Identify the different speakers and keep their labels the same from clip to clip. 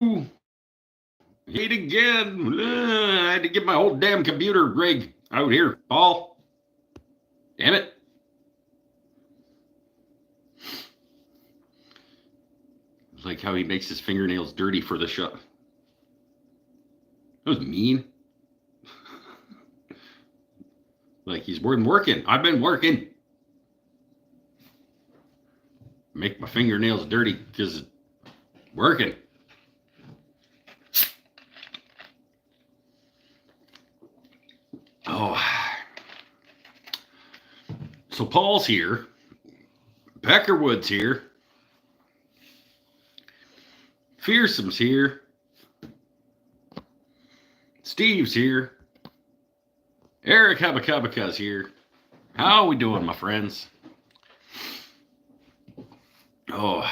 Speaker 1: Hate again. I had to get my whole damn computer rig out here, Paul. Damn it. Like how he makes his fingernails dirty for the show. That was mean. Like he's been working. I've been working. Make my fingernails dirty because working. Oh. So Paul's here. Peckerwood's here. Fearsome's here. Steve's here. Eric Habakabaka's here. How are we doing, my friends? Oh.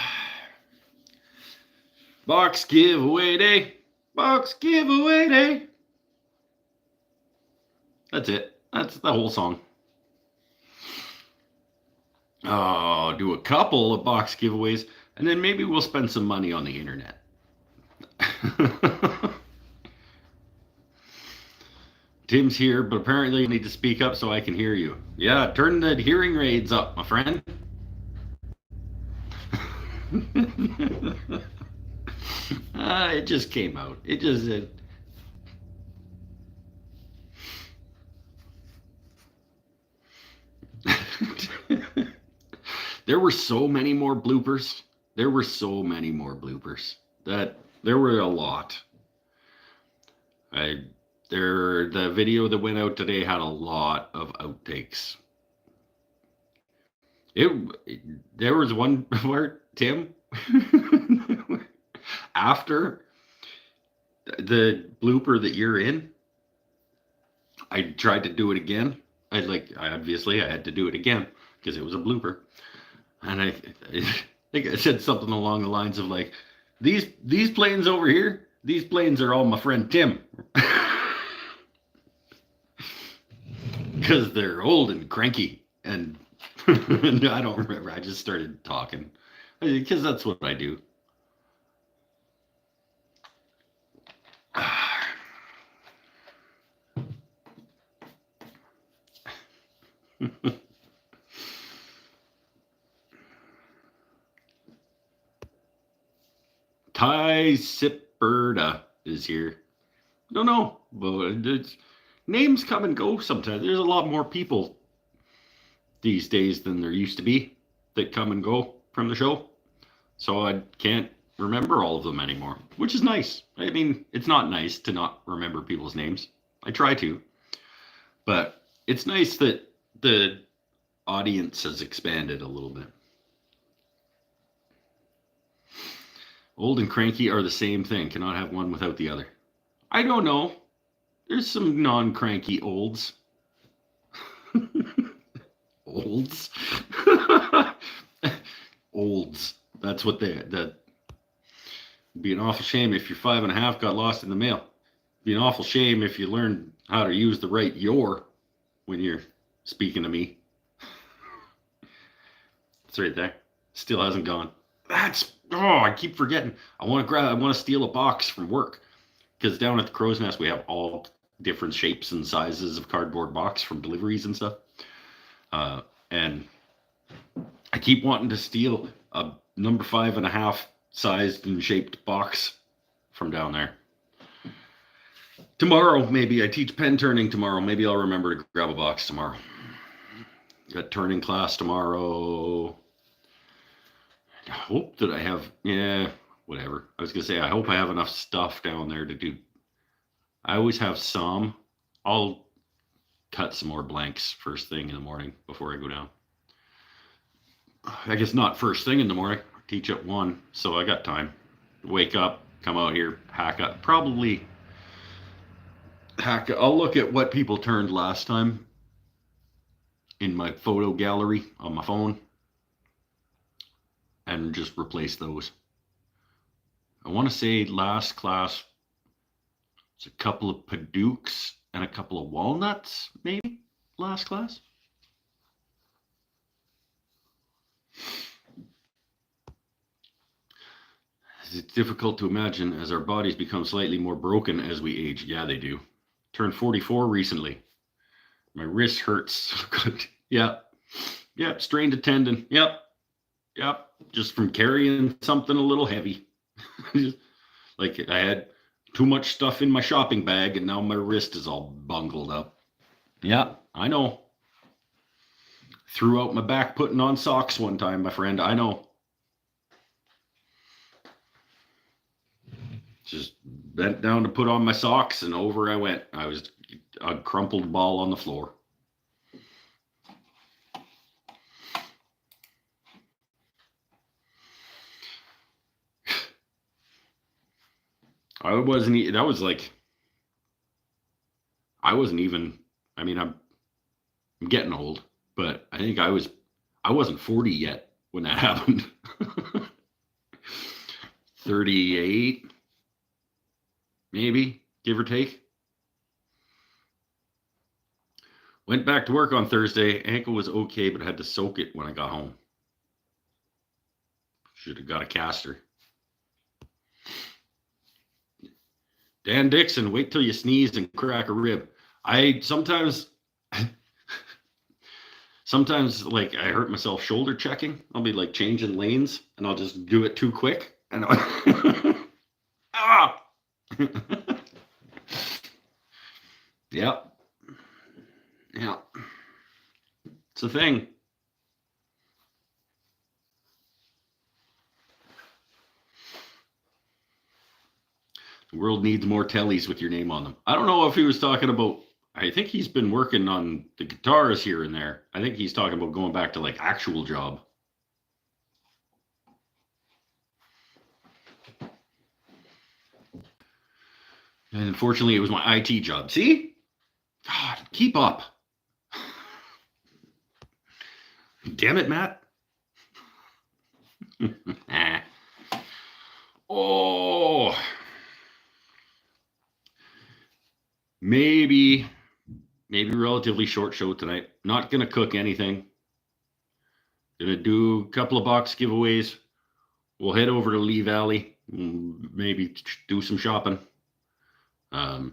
Speaker 1: Box giveaway day. Box giveaway day. That's it. That's the whole song. Oh, do a couple of box giveaways, and then maybe we'll spend some money on the internet. Tim's here, but apparently you need to speak up so I can hear you. Yeah, turn the hearing aids up, my friend. It just came out. It just. There were so many more bloopers. There were so many more bloopers. That there were a lot. The video that went out today had a lot of outtakes. There was one where Tim after the blooper that you're in, I tried to do it again. I obviously I had to do it again because it was a blooper, and I think I said something along the lines of like, these planes over here, these planes are all my friend Tim. Because they're old and cranky, and I don't remember. I just started talking because that's what I do. Ty Sipperda is here. Don't know, but names come and go sometimes. There's a lot more people these days than there used to be that come and go from the show. So I can't remember all of them anymore, which is nice. I mean, it's not nice to not remember people's names. I try to, but it's nice that the audience has expanded a little bit. Old and cranky are the same thing. Cannot have one without the other. I don't know. There's some non-cranky olds. Olds? Olds. That's what that. Be an awful shame if your 5.5 got lost in the mail. Be an awful shame if you learned how to use the right your when you're speaking to me. It's right there. Still hasn't gone. I keep forgetting. I want to steal a box from work because down at the Crow's Nest we have all different shapes and sizes of cardboard box from deliveries and stuff. And I keep wanting to steal a number 5.5 sized and shaped box from down there. Tomorrow, maybe I teach pen turning tomorrow. Maybe I'll remember to grab a box tomorrow. Got turning class tomorrow. I hope that I have, whatever. I was going to say, I hope I have enough stuff down there to do. I always have some. I'll cut some more blanks first thing in the morning before I go down. I guess not first thing in the morning. I teach at 1, so I got time. Wake up, come out here, hack up. Probably hack. I'll look at what people turned last time in my photo gallery on my phone and just replace those. I want to say last class, it's a couple of Padukes and a couple of walnuts, maybe, last class. It's difficult to imagine as our bodies become slightly more broken as we age. Yeah, they do. Turned 44 recently. My wrist hurts. Yep. Yep. Strained a tendon. Yep. Yep. Just from carrying something a little heavy. Like I had too much stuff in my shopping bag and now my wrist is all bungled up. Yeah, I know. Threw out my back putting on socks one time, my friend. I know. Just bent down to put on my socks and over I went. I was a crumpled ball on the floor. I wasn't even, I mean, I'm getting old, but I think I wasn't 40 yet when that happened. 38, maybe, give or take. Went back to work on Thursday. Ankle was okay, but I had to soak it when I got home. Should have got a caster. Dan Dixon, wait till you sneeze and crack a rib. I sometimes like I hurt myself shoulder checking. I'll be like changing lanes and I'll just do it too quick and ah. Yep. Yeah. It's a thing. The world needs more tellies with your name on them. I don't know if he was talking about, I think he's been working on the guitars here and there. I think he's talking about going back to like actual job. And unfortunately, it was my IT job. See? God, keep up. Damn it, Matt. Oh. Maybe relatively short show tonight. Not going to cook anything. Going to do a couple of box giveaways. We'll head over to Lee Valley. Maybe do some shopping. Hang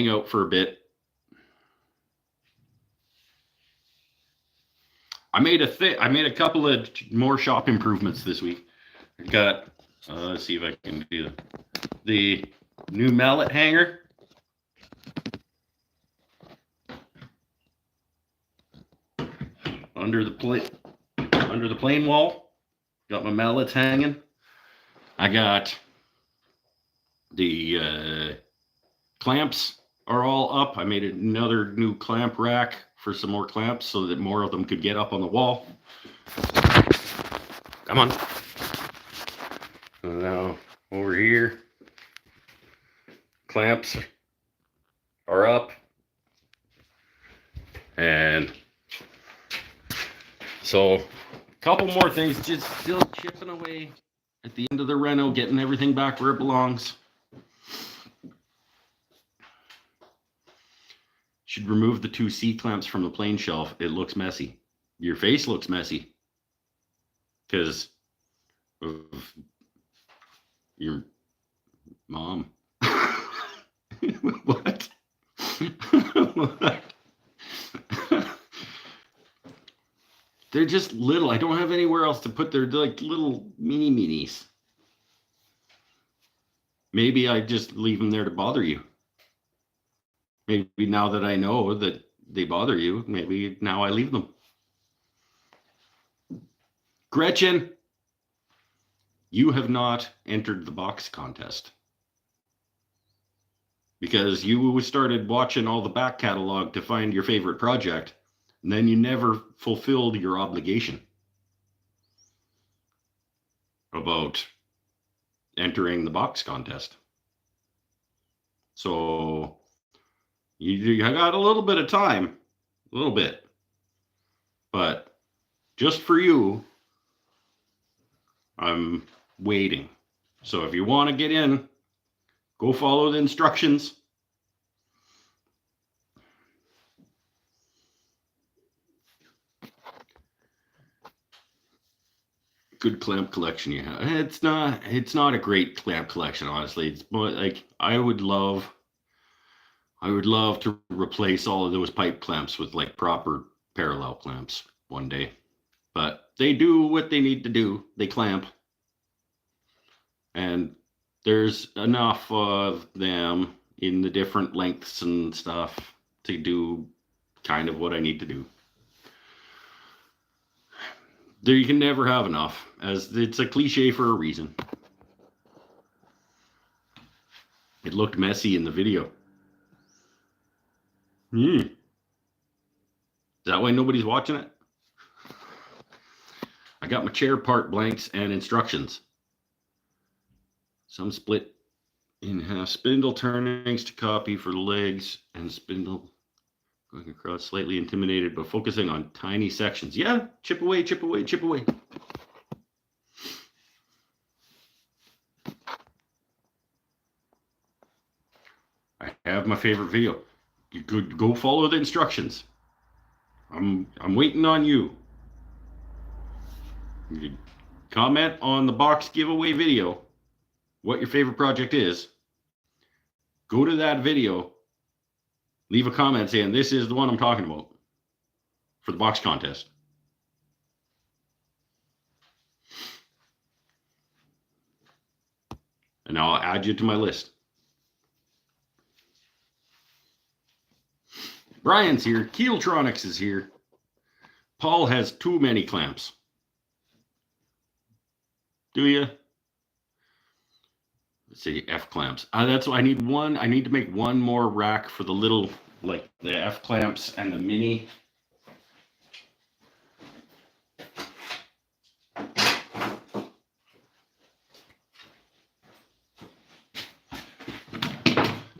Speaker 1: out for a bit. I made a couple of more shop improvements this week. I got, let's see if I can do the new mallet hanger. Under the plane wall. Got my mallets hanging. I got the clamps are all up. I made another new clamp rack for some more clamps so that more of them could get up on the wall. Come on. So now over here, clamps are up. And so a couple more things, just still chipping away at the end of the reno, getting everything back where it belongs. Should remove the two C clamps from the plane shelf. It looks messy. Your face looks messy because of your mom. What? What? They're just little. I don't have anywhere else to put their like little minis. Maybe I just leave them there to bother you. Maybe now that I know that they bother you, maybe now I leave them. Gretchen, you have not entered the box contest because you started watching all the back catalog to find your favorite project, and then you never fulfilled your obligation about entering the box contest. So you got a little bit of time, a little bit, but just for you, I'm waiting. So if you want to get in, go follow the instructions. good clamp collection you have. It's not a great clamp collection, honestly. It's more like I would love to replace all of those pipe clamps with like proper parallel clamps one day. But they do what they need to do. They clamp. And there's enough of them in the different lengths and stuff to do kind of what I need to do. There, you can never have enough, as it's a cliche for a reason. It looked messy in the video. Is that why nobody's watching it? I got my chair part blanks and instructions. Some split in half. Spindle turnings to copy for the legs, and spindle going across, slightly intimidated, but focusing on tiny sections. Yeah, chip away, chip away, chip away. I have my favorite video. You could go follow the instructions. I'm waiting on you. You comment on the box giveaway video what your favorite project is. Go to that video, leave a comment saying this is the one I'm talking about for the box contest. And I'll add you to my list. Brian's here. Keeltronics is here. Paul has too many clamps. Do you? Let's see, F clamps. That's what I need. I need to make one more rack for the little, like the F clamps and the mini.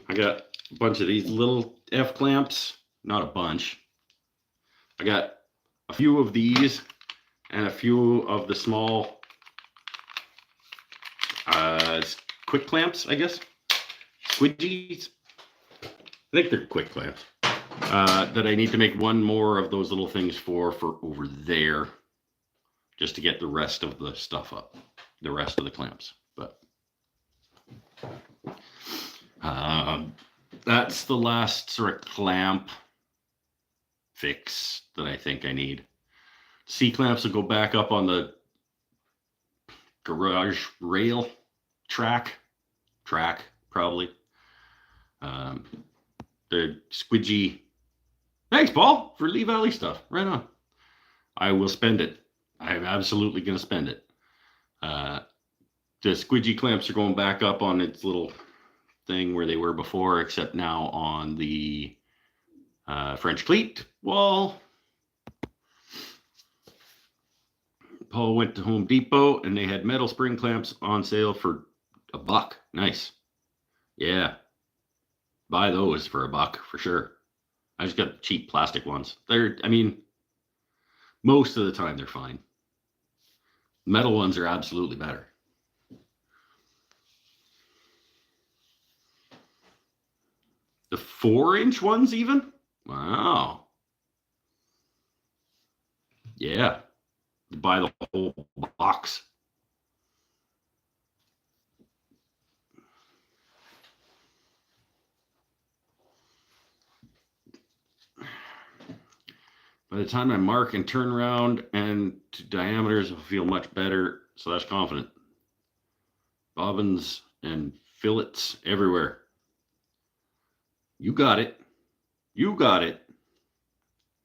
Speaker 1: I got a bunch of these little F clamps. Not a bunch. I got a few of these and a few of the small quick clamps, I guess. Squidgies. I think they're quick clamps. That I need to make one more of those little things for over there, just to get the rest of the stuff up, the rest of the clamps. But that's the last sort of clamp fix that I think I need. C clamps will go back up on the garage rail track probably. The squidgy. Thanks, Paul, for Lee Valley stuff. Right on. I will spend it. I'm absolutely going to spend it. The squidgy clamps are going back up on its little thing where they were before, except now on the French cleat wall. Paul went to Home Depot and they had metal spring clamps on sale for $1. Nice. Yeah. Buy those for $1 for sure. I just got cheap plastic ones. I mean, most of the time they're fine. Metal ones are absolutely better. The 4-inch ones even? Wow. Yeah. Buy the whole box. By the time I mark and turn around and to diameters, I'll feel much better. So that's confident. Bobbins and fillets everywhere. You got it. You got it.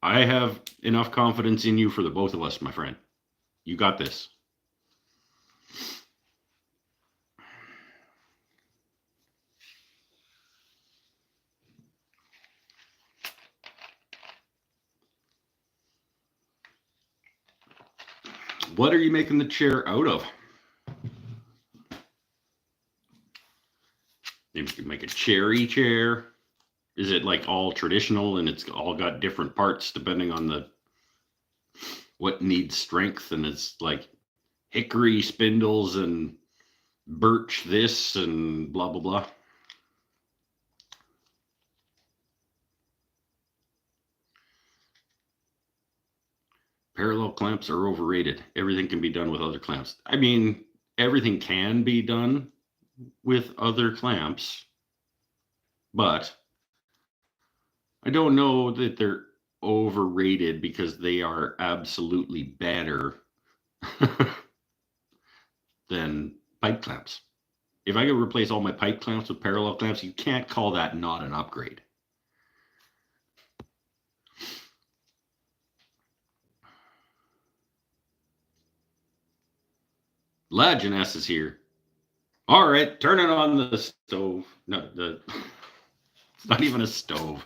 Speaker 1: I have enough confidence in you for the both of us, my friend. You got this. What are you making the chair out of? Maybe you can make a cherry chair. Is it like all traditional and it's all got different parts depending on what needs strength, and it's like hickory spindles and birch this and blah, blah, blah. Parallel clamps are overrated. Everything can be done with other clamps. I mean, everything can be done with other clamps, but I don't know that they're overrated because they are absolutely better than pipe clamps. If I could replace all my pipe clamps with parallel clamps, you can't call that not an upgrade. Lajeunesse is here. All right, turn it on the stove. No, it's not even a stove.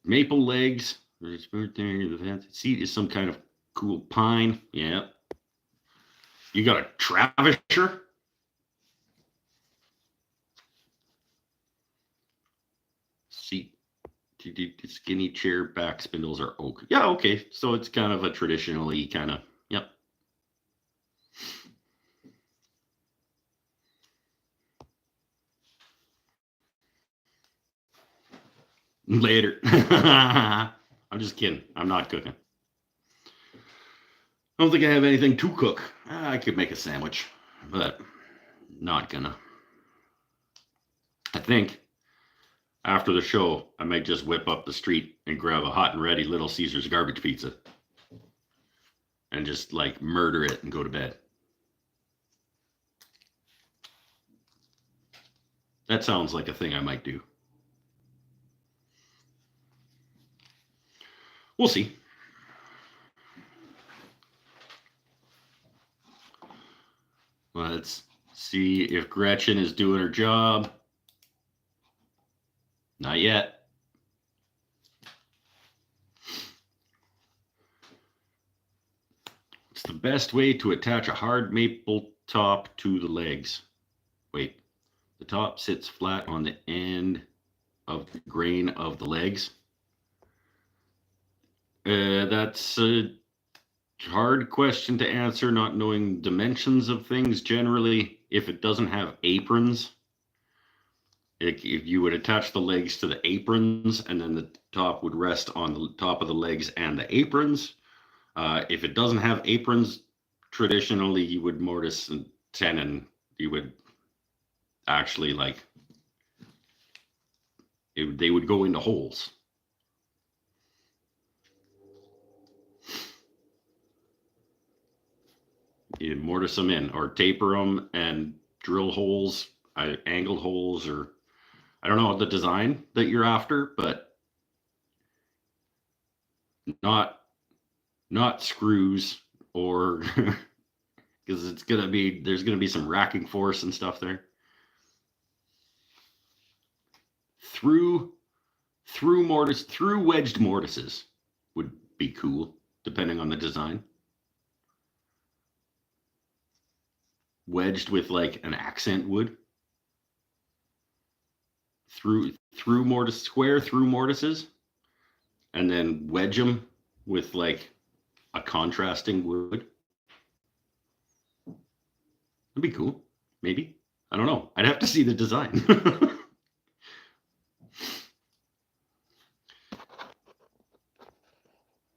Speaker 1: Maple legs. The seat is some kind of cool pine. Yeah. You got a Travisher? Seat. Skinny chair back spindles are oak. Yeah, okay. So it's kind of a traditionally kind of, yep. Later. I'm just kidding. I'm not cooking. I don't think I have anything to cook. I could make a sandwich, but not gonna. I think after the show, I might just whip up the street and grab a hot and ready Little Caesars garbage pizza and just like murder it and go to bed. That sounds like a thing I might do. We'll see. Let's see if Gretchen is doing her job. Not yet. It's the best way to attach a hard maple top to the legs. Wait, the top sits flat on the end of the grain of the legs. That's a hard question to answer, not knowing dimensions of things. Generally, if it doesn't have aprons, if you would attach the legs to the aprons and then the top would rest on the top of the legs and the aprons. If it doesn't have aprons, traditionally you would mortise and tenon. You would actually they would go into holes. You mortise them in or taper them and drill holes, angled holes, or I don't know the design that you're after, but not screws or because there's gonna be some racking force and stuff there. Through wedged mortises would be cool, depending on the design. Wedged with like an accent wood. Through mortise, square through mortises, and then wedge them with like a contrasting wood. That'd be cool. Maybe. I don't know. I'd have to see the design.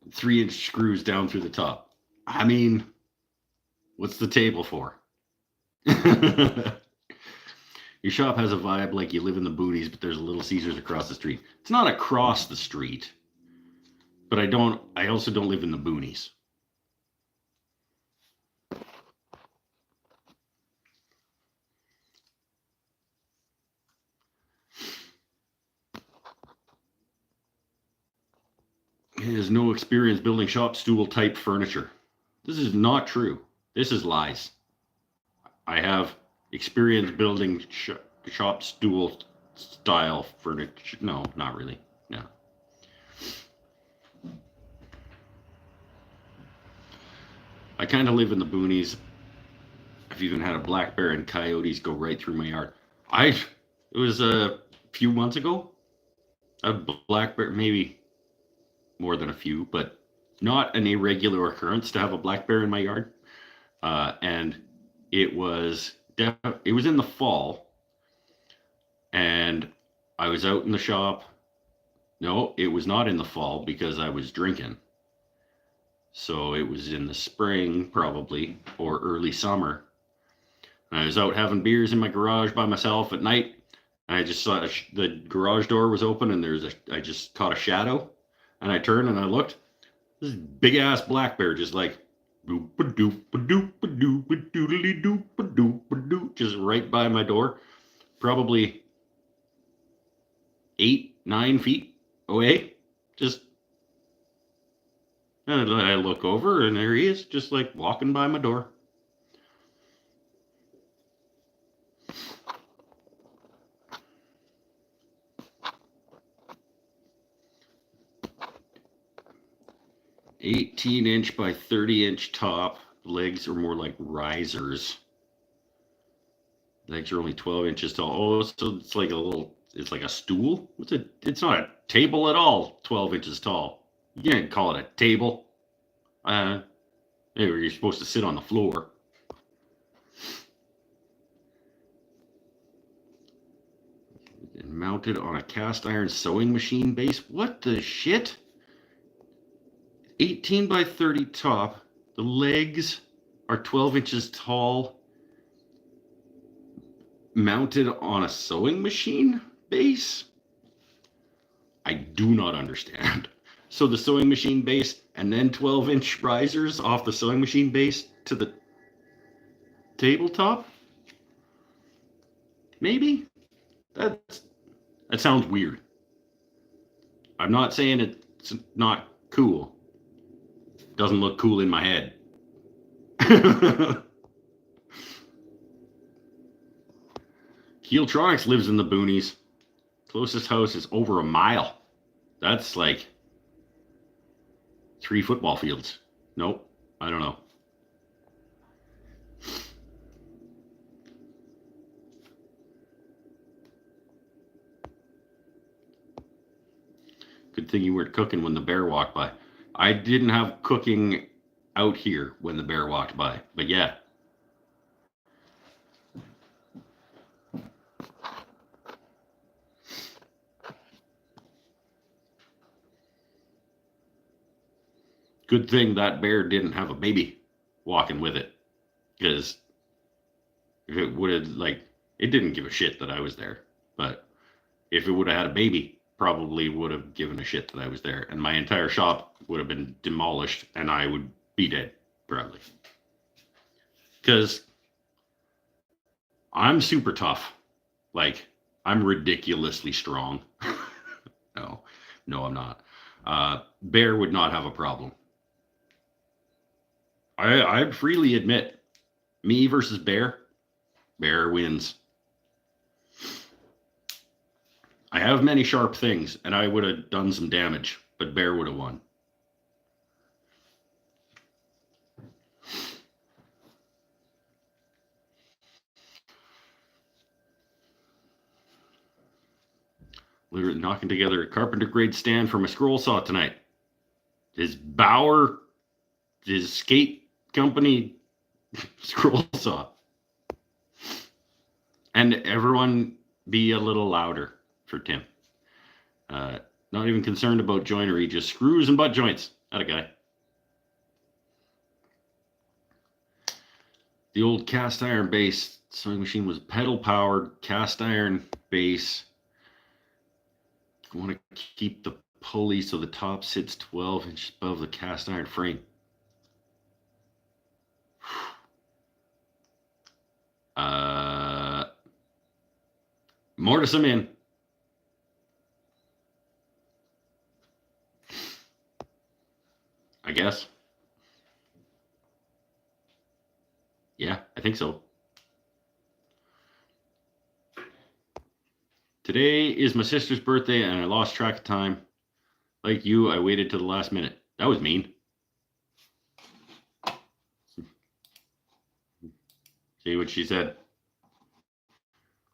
Speaker 1: 3-inch screws down through the top. I mean, what's the table for? Your shop has a vibe like you live in the boonies, but there's a Little Caesars across the street. It's not across the street, but I also don't live in the boonies. He has no experience building shop stool type furniture. This is not true. This is lies. I have experience building shop stool style furniture. No, not really. No. I kind of live in the boonies. I've even had a black bear and coyotes go right through my yard. It was a few months ago. A black bear, maybe more than a few, but not an irregular occurrence to have a black bear in my yard. And it was in the fall, and I was out in the shop No, it was not in the fall because I was drinking. So it was in the spring, probably, or early summer. And I was out having beers in my garage by myself at night. And I just saw the garage door was open, and I just caught a shadow. And I turned and I looked. This big ass black bear just like just right by my door, probably 8-9 feet away. Just and I look over and there he is, just like walking by my door. "18-inch by 30-inch top. Legs are more like risers. Legs are only 12 inches tall." Oh, so it's like it's like a stool? It's not a table at all, 12 inches tall. You can't call it a table. You're supposed to sit on the floor. And mounted on a cast iron sewing machine base. What the shit? 18 by 30 top. The legs are 12 inches tall. Mounted on a sewing machine base? I do not understand. So the sewing machine base and then 12-inch risers off the sewing machine base to the tabletop? Maybe? That sounds weird. I'm not saying it's not cool. It doesn't look cool in my head. Keeltronics lives in the boonies. Closest house is over a mile. That's like 3 football fields. Nope, I don't know. Good thing you weren't cooking when the bear walked by. I didn't have cooking out here when the bear walked by, but yeah. Good thing that bear didn't have a baby walking with it, because if it would have, like, it didn't give a shit that I was there, but if it would have had a baby, probably would have given a shit that I was there, and my entire shop would have been demolished, and I would be dead, probably. Because I'm super tough. Like, I'm ridiculously strong. No, I'm not. Bear would not have a problem. I freely admit, me versus bear wins. I have many sharp things, and I would have done some damage, but bear would have won. Literally knocking together a carpenter grade stand for my scroll saw tonight. His Bauer, his skate company scroll saw. And everyone be a little louder for Tim. Not even concerned about joinery, just screws and butt joints. That a guy. The old cast iron base sewing machine was pedal powered, cast iron base. You want to keep the pulley so the top sits 12 inches above the cast iron frame. Mortise them in. I guess. Yeah, I think so. Today is my sister's birthday and I lost track of time. Like you, I waited till the last minute. That was mean. See what she said?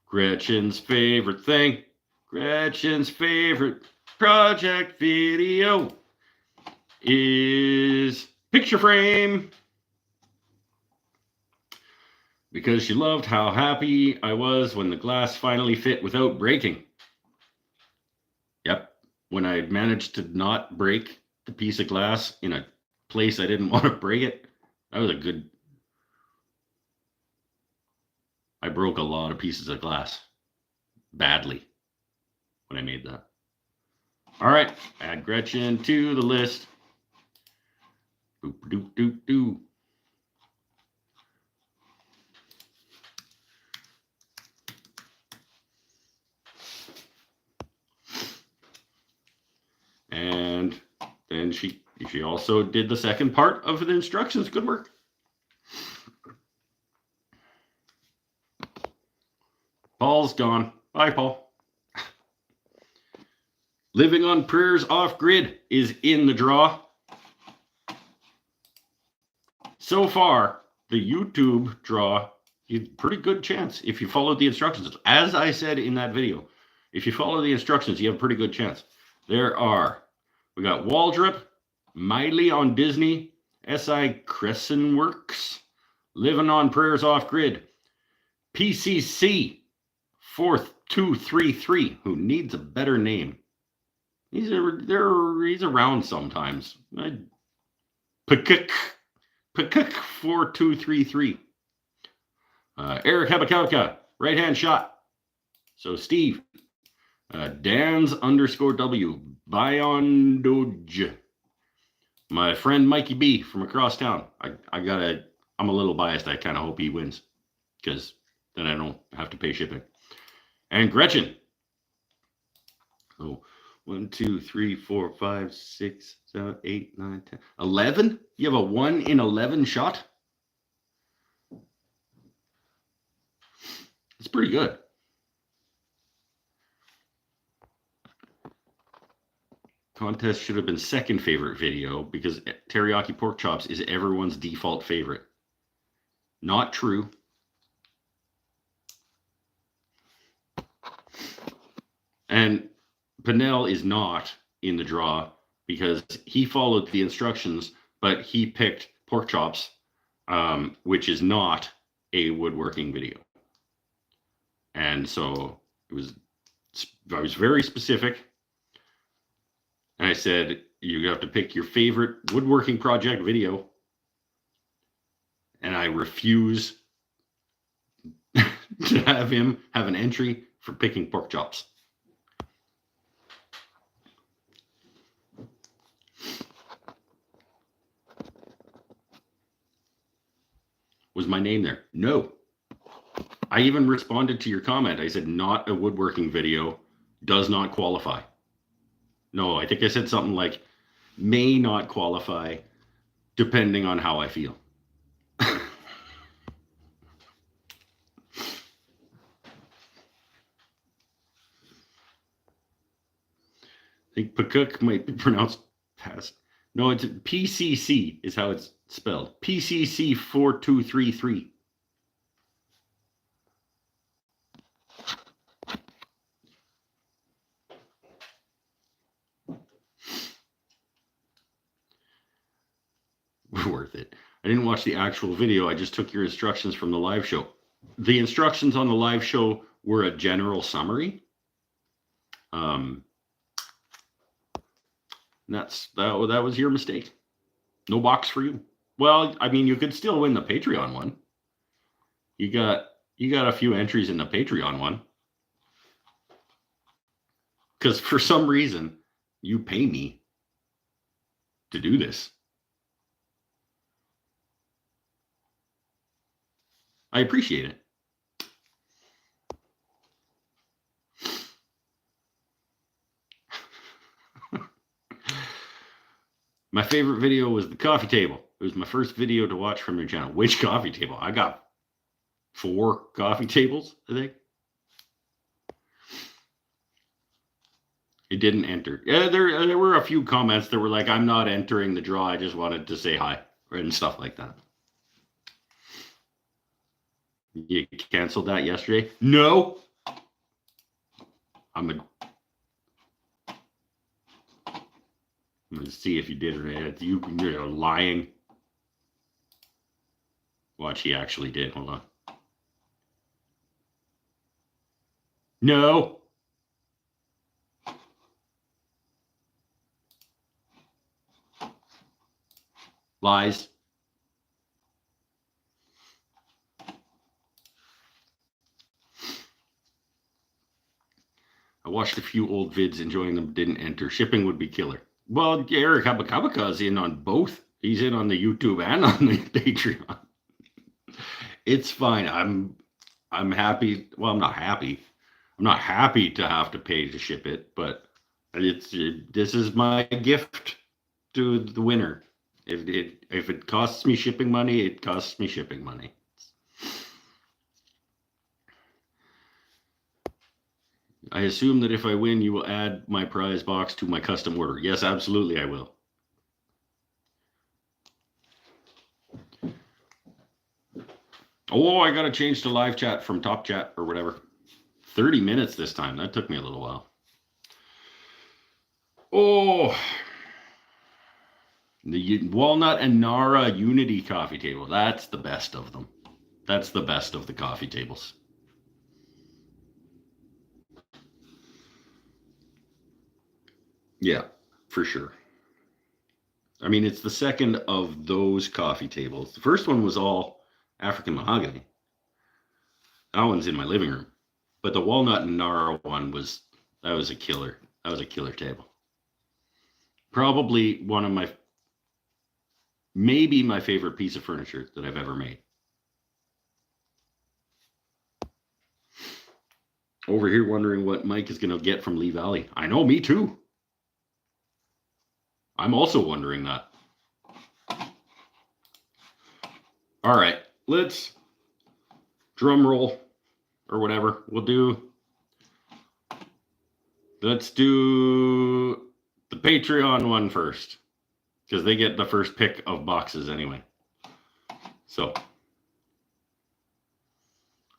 Speaker 1: Gretchen's favorite thing. Gretchen's favorite project video is picture frame. Because she loved how happy I was when the glass finally fit without breaking. Yep, when I managed to not break the piece of glass in a place I didn't want to break it, that was a good. I broke a lot of pieces of glass badly when I made that. All right, add Gretchen to the list. Boop, doop, doop, doop. And then she also did the second part of the instructions. Good work. Paul's gone. Bye, Paul. Living on Prayers Off Grid is in the draw. So far, the YouTube draw, you pretty good chance if you follow the instructions. As I said in that video, if you follow the instructions, you have a pretty good chance. We got Waldrop, Miley on Disney, SI Crescent Works, Living on Prayers Off Grid, PCC 4233, who needs a better name. He's around sometimes. Pakuk 4233. Eric Habakauka, right hand shot. So Steve. Dan's _W. Bion Doge. My friend Mikey B from across town. I'm a little biased. I kind of hope he wins, because then I don't have to pay shipping. And Gretchen. So 1, 2, 3, 4, 5, 6, 7, 8, 9, 10, 11? You have a 1 in 11 shot? It's pretty good. Contest should have been second favorite video, because teriyaki pork chops is everyone's default favorite. Not true. And Pinnell is not in the draw because he followed the instructions, but he picked pork chops, which is not a woodworking video. And so I was very specific. And I said, you have to pick your favorite woodworking project video. And I refuse to have him have an entry for picking pork chops. Was my name there? No. I even responded to your comment. I said, not a woodworking video, does not qualify. No, I think I said something like, may not qualify, depending on how I feel. I think Pakuk might be pronounced past. No, it's PCC is how it's spelled. PCC 4233. Worth it. I didn't watch the actual video. I just took your instructions from the live show. The instructions on the live show were a general summary. That was your mistake. No box for you. Well, I mean, you could still win the Patreon one. You got a few entries in the Patreon one. Because for some reason, you pay me to do this. I appreciate it. My favorite video was the coffee table. It was my first video to watch from your channel. Which coffee table? I got 4 coffee tables, I think. It didn't enter. Yeah, there were a few comments that were like, I'm not entering the draw. I just wanted to say hi and stuff like that. You canceled that yesterday? No. I'm going to see if you did or not. You're lying. Watch, he actually did. Hold on. No. Lies. I watched a few old vids, enjoying them, didn't enter. Shipping would be killer. Well, Eric Habakabaka is in on both. He's in on the YouTube and on the Patreon. It's fine. I'm happy. Well, I'm not happy. I'm not happy to have to pay to ship it, but this is my gift to the winner. If it costs me shipping money, it costs me shipping money. I assume that if I win, you will add my prize box to my custom order. Yes, absolutely, I will. Oh, I got to change to live chat from top chat or whatever. 30 minutes this time. That took me a little while. Oh, the Walnut and Nara Unity coffee table. That's the best of them. That's the best of the coffee tables. Yeah, for sure. I mean, it's the second of those coffee tables. The first one was all African mahogany. That one's in my living room. But the Walnut and Nara one was a killer. That was a killer table. Probably maybe my favorite piece of furniture that I've ever made. Over here wondering what Mike is going to get from Lee Valley. I know, me too. I'm also wondering that. All right, let's drum roll or whatever. Let's do the Patreon one first, because they get the first pick of boxes anyway. So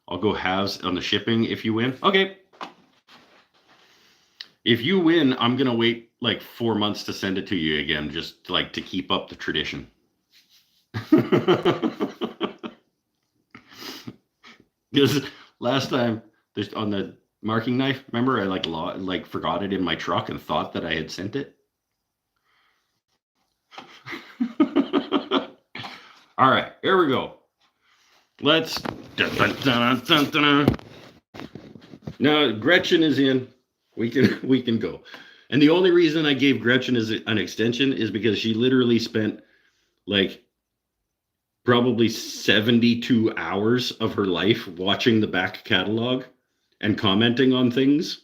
Speaker 1: I'll go halves on the shipping if you win. Okay. If you win, I'm going to wait like 4 months to send it to you again, just like to keep up the tradition. Because last time on the marking knife, remember I like forgot it in my truck and thought that I had sent it. All right, here we go. Let's. Now Gretchen is in. We can go. And the only reason I gave Gretchen as an extension is because she literally spent like probably 72 hours of her life watching the back catalog and commenting on things.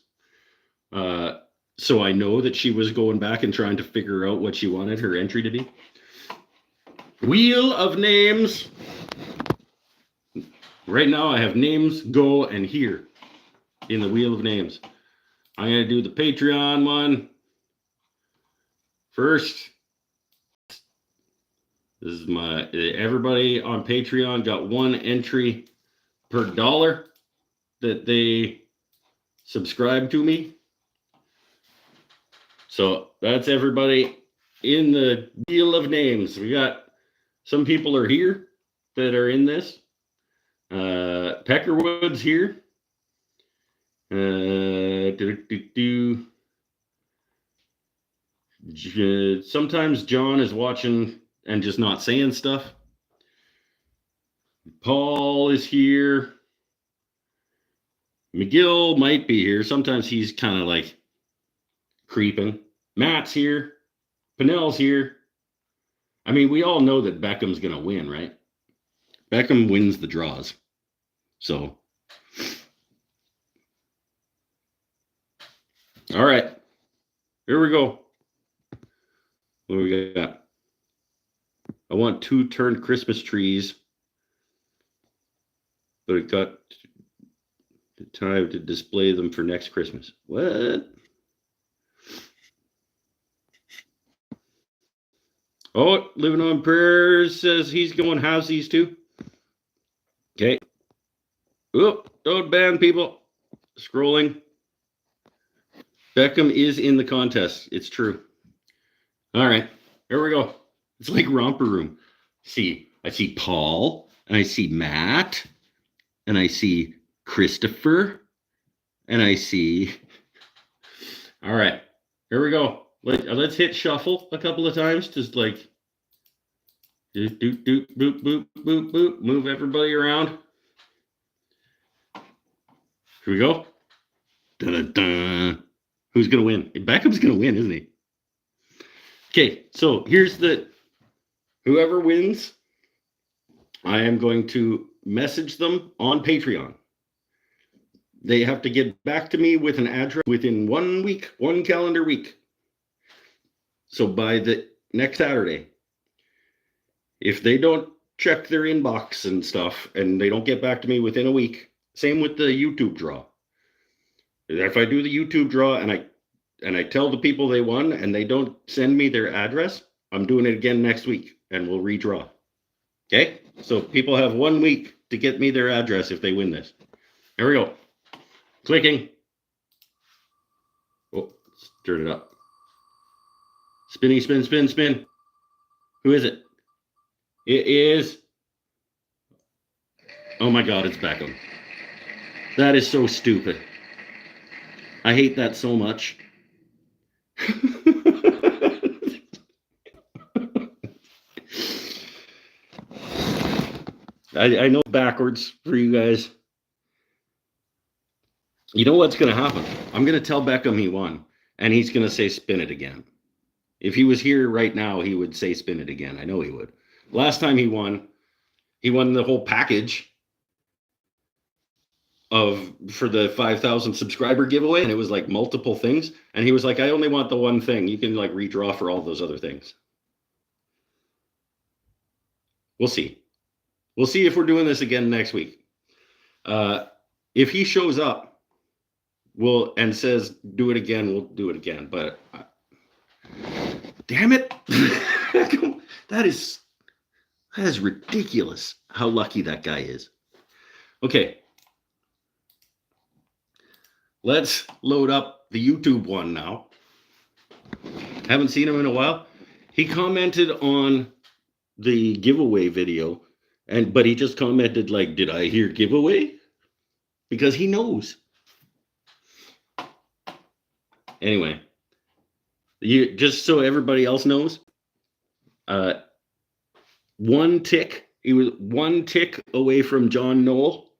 Speaker 1: So I know that she was going back and trying to figure out what she wanted her entry to be. Wheel of Names. Right now I have names, go, and here in the Wheel of Names. I'm going to do the Patreon one first. This is everybody on Patreon got one entry per $1 that they subscribe to me. So that's everybody in the Wheel of Names. We got some people are here that are in this. Peckerwood's here. Sometimes John is watching and just not saying stuff. Paul is here. McGill might be here. Sometimes he's kind of like creeping. Matt's here. Pinnell's here. I mean, we all know that Beckham's going to win, right? Beckham wins the draws. So, all right. Here we go. What do we got? I want 2 turned Christmas trees, but it got the time to display them for next Christmas. What? Oh, Living on Prayers says he's going halvesies too. Okay. Oop, don't ban people. Scrolling. Beckham is in the contest. It's true. All right, here we go. It's like Romper Room. I see Paul, and I see Matt, and I see Christopher, and I see. All right, here we go. Let's hit shuffle a couple of times, just like Doot, doot, doot, boop, boop, boop, boop. Move everybody around. Here we go. Dun, dun, dun. Who's going to win? Beckham's going to win, isn't he? Okay, so here's whoever wins, I am going to message them on Patreon. They have to get back to me with an address within 1 week, 1 calendar week. So by the next Saturday, if they don't check their inbox and stuff and they don't get back to me within a week, same with the YouTube draw. If I do the YouTube draw and I tell the people they won and they don't send me their address, I'm doing it again next week and we'll redraw. Okay? So people have 1 week to get me their address if they win this. Here we go. Clicking. Oh, stirred it up. Spinny, spin, spin, spin. Who is it? It is. Oh my God, it's Beckham. That is so stupid. I hate that so much. I know backwards for you guys. You know what's going to happen? I'm going to tell Beckham he won, and he's going to say spin it again. If he was here right now, he would say spin it again. I know he would. Last time he won the whole package for the 5,000 subscriber giveaway, and it was like multiple things. And he was like, I only want the one thing. You can like redraw for all those other things. We'll see. We'll see if we're doing this again next week. If he shows up, and says do it again, we'll do it again. But damn it, that is ridiculous. How lucky that guy is. Okay, let's load up the YouTube one now. Haven't seen him in a while. He commented on the giveaway video, but he just commented like, "Did I hear giveaway?" Because he knows. Anyway, just so everybody else knows, he was 1 tick away from John Knoll,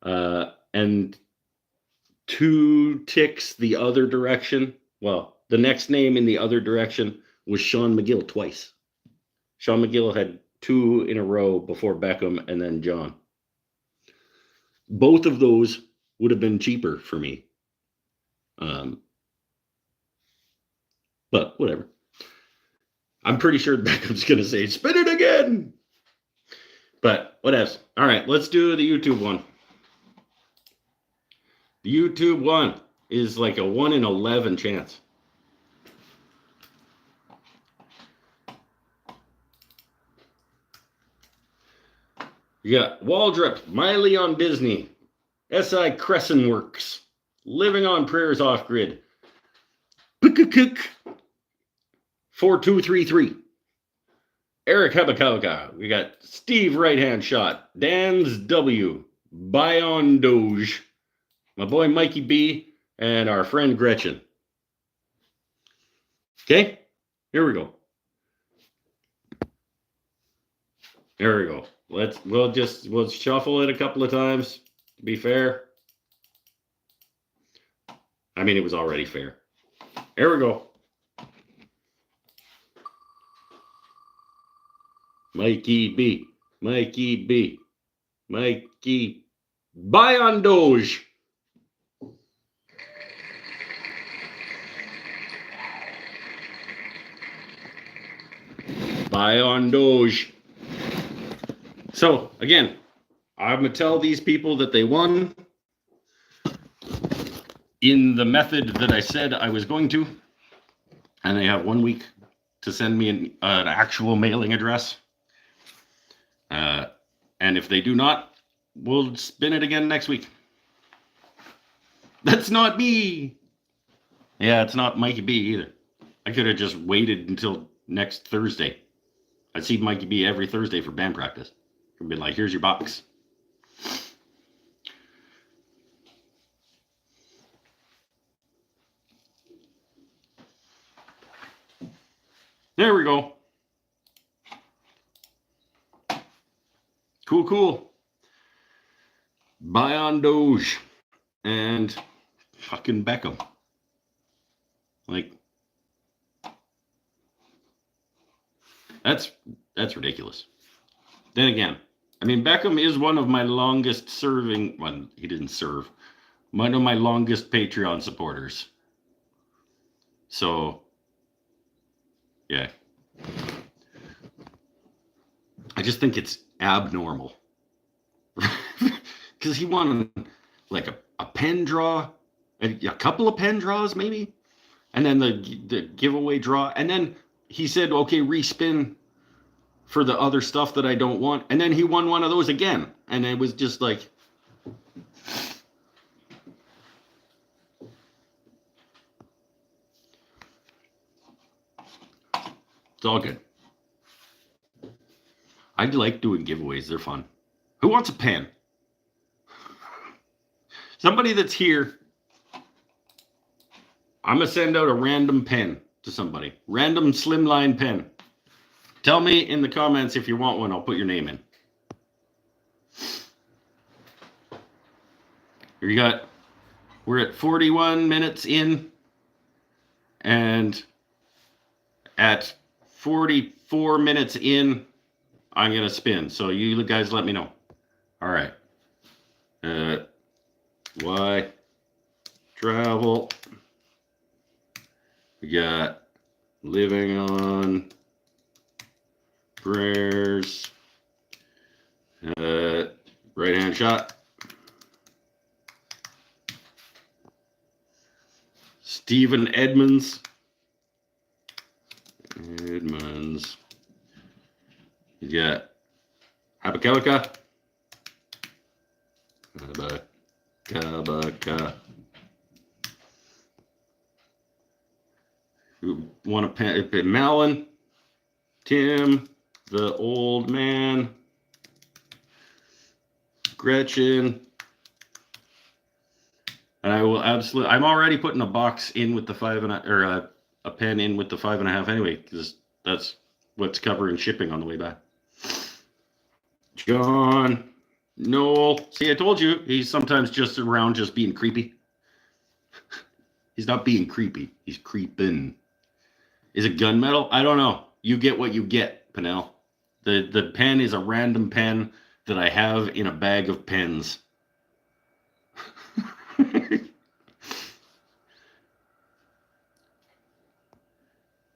Speaker 1: and 2 ticks the other direction. Well, the next name in the other direction was Sean McGill twice. Sean McGill had 2 in a row before Beckham and then John. Both of those would have been cheaper for me. But whatever. I'm pretty sure Beckham's going to say, spin it again. But what else? All right, let's do the YouTube one. The YouTube one is like a 1 in 11 chance. You got Waldrop, Miley on Disney, SI Crescent Works, Living on Prayers Off Grid, 4233. Eric Habakauka. We got Steve Right Hand Shot, Dan's W, Bion Doge, my boy Mikey B, and our friend Gretchen. Okay, here we go. There we go. We'll shuffle it a couple of times to be fair. I mean, it was already fair. Here we go. Mikey B, Mikey B, Mikey Bion Doge. Bion Doge. So again, I'm gonna tell these people that they won in the method that I said I was going to, and they have 1 week to send me an actual mailing address. And if they do not, we'll spin it again next week. That's not me. Yeah, it's not Mikey B either. I could have just waited until next Thursday. I'd see Mikey B every Thursday for band practice. I'd be like, here's your box. There we go. Cool. Bayon Doge and fucking Beckham. Like, that's ridiculous. Then again, I mean, Beckham is one of my longest serving. Well, he didn't serve. One of my longest Patreon supporters. So, yeah. I just think it's abnormal. Because he won like a pen draw, a couple of pen draws maybe, and then the giveaway draw. And then he said, okay, respin for the other stuff that I don't want. And then he won one of those again. And it was just like, it's all good. I like doing giveaways. They're fun. Who wants a pen? Somebody that's here, I'm going to send out a random pen to somebody. Random slimline pen. Tell me in the comments if you want one. I'll put your name in. Here we're at 41 minutes in. And at 44 minutes in, I'm going to spin. So you guys let me know. All right. Why travel? We got living on prayers. Right hand shot. Stephen Edmonds. You got Habakkuk. Who want a pen? Malin, Tim, the old man, Gretchen, and I will absolutely. I'm already putting a box in with the 5.5, or a pen in with the 5.5 anyway, because that's what's covering shipping on the way back. John. Noel. See, I told you, he's sometimes just around just being creepy. He's not being creepy. He's creeping. Is it gunmetal? I don't know. You get what you get, Pinnell. The pen is a random pen that I have in a bag of pens.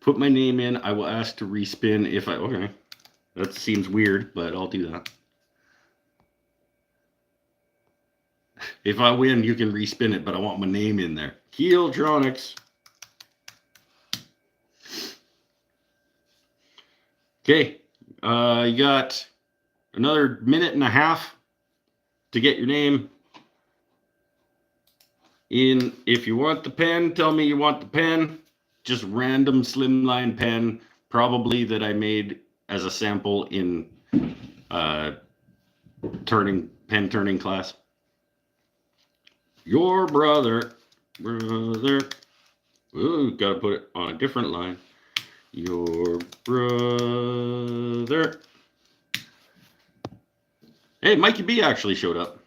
Speaker 1: Put my name in. I will ask to respin if I... Okay. That seems weird, but I'll do that. If I win, you can respin it, but I want my name in there. Keeltronics. Okay. You got another minute and a half to get your name in. If you want the pen, tell me you want the pen. Just random slimline pen, probably that I made as a sample in pen turning class. Your brother. Ooh, gotta put it on a different line. Your brother. Hey, Mikey B actually showed up.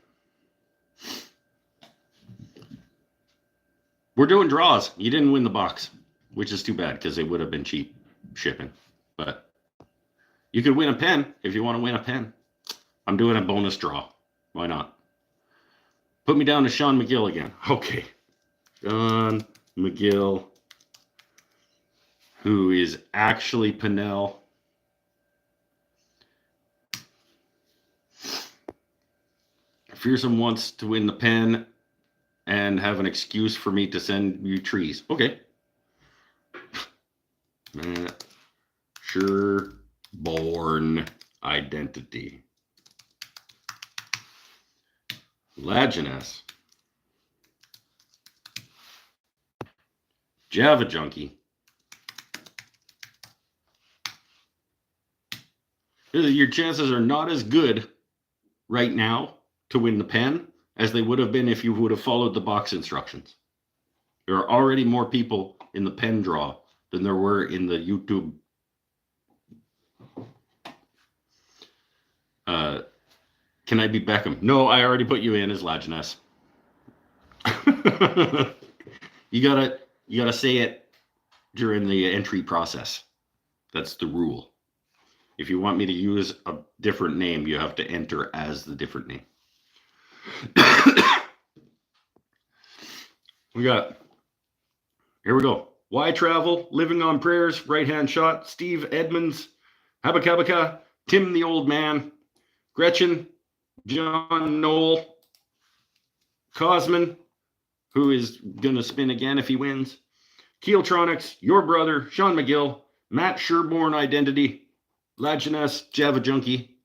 Speaker 1: We're doing draws. You didn't win the box, which is too bad because it would have been cheap shipping. But you could win a pen if you want to win a pen. I'm doing a bonus draw. Why not? Put me down to Sean McGill again. Okay. Sean McGill, who is actually Pinnell. Fearsome wants to win the pen and have an excuse for me to send you trees. Okay. Sure. Born identity. Lajeunesse. Java Junkie. Your chances are not as good right now to win the pen as they would have been if you would have followed the box instructions. There are already more people in the pen draw than there were in the YouTube Can I be Beckham? No, I already put you in as Lajeunesse. you gotta say it during the entry process. That's the rule. If you want me to use a different name, you have to enter as the different name. Here we go. Why Travel, Living on Prayers, Right Hand Shot, Steve Edmonds, Habakabaka, Tim the Old Man, Gretchen, John Knoll, Cosman, who is going to spin again if he wins, Keeltronics, Your Brother, Sean McGill, Matt Sherborne Identity, Lajeunesse, Java Junkie.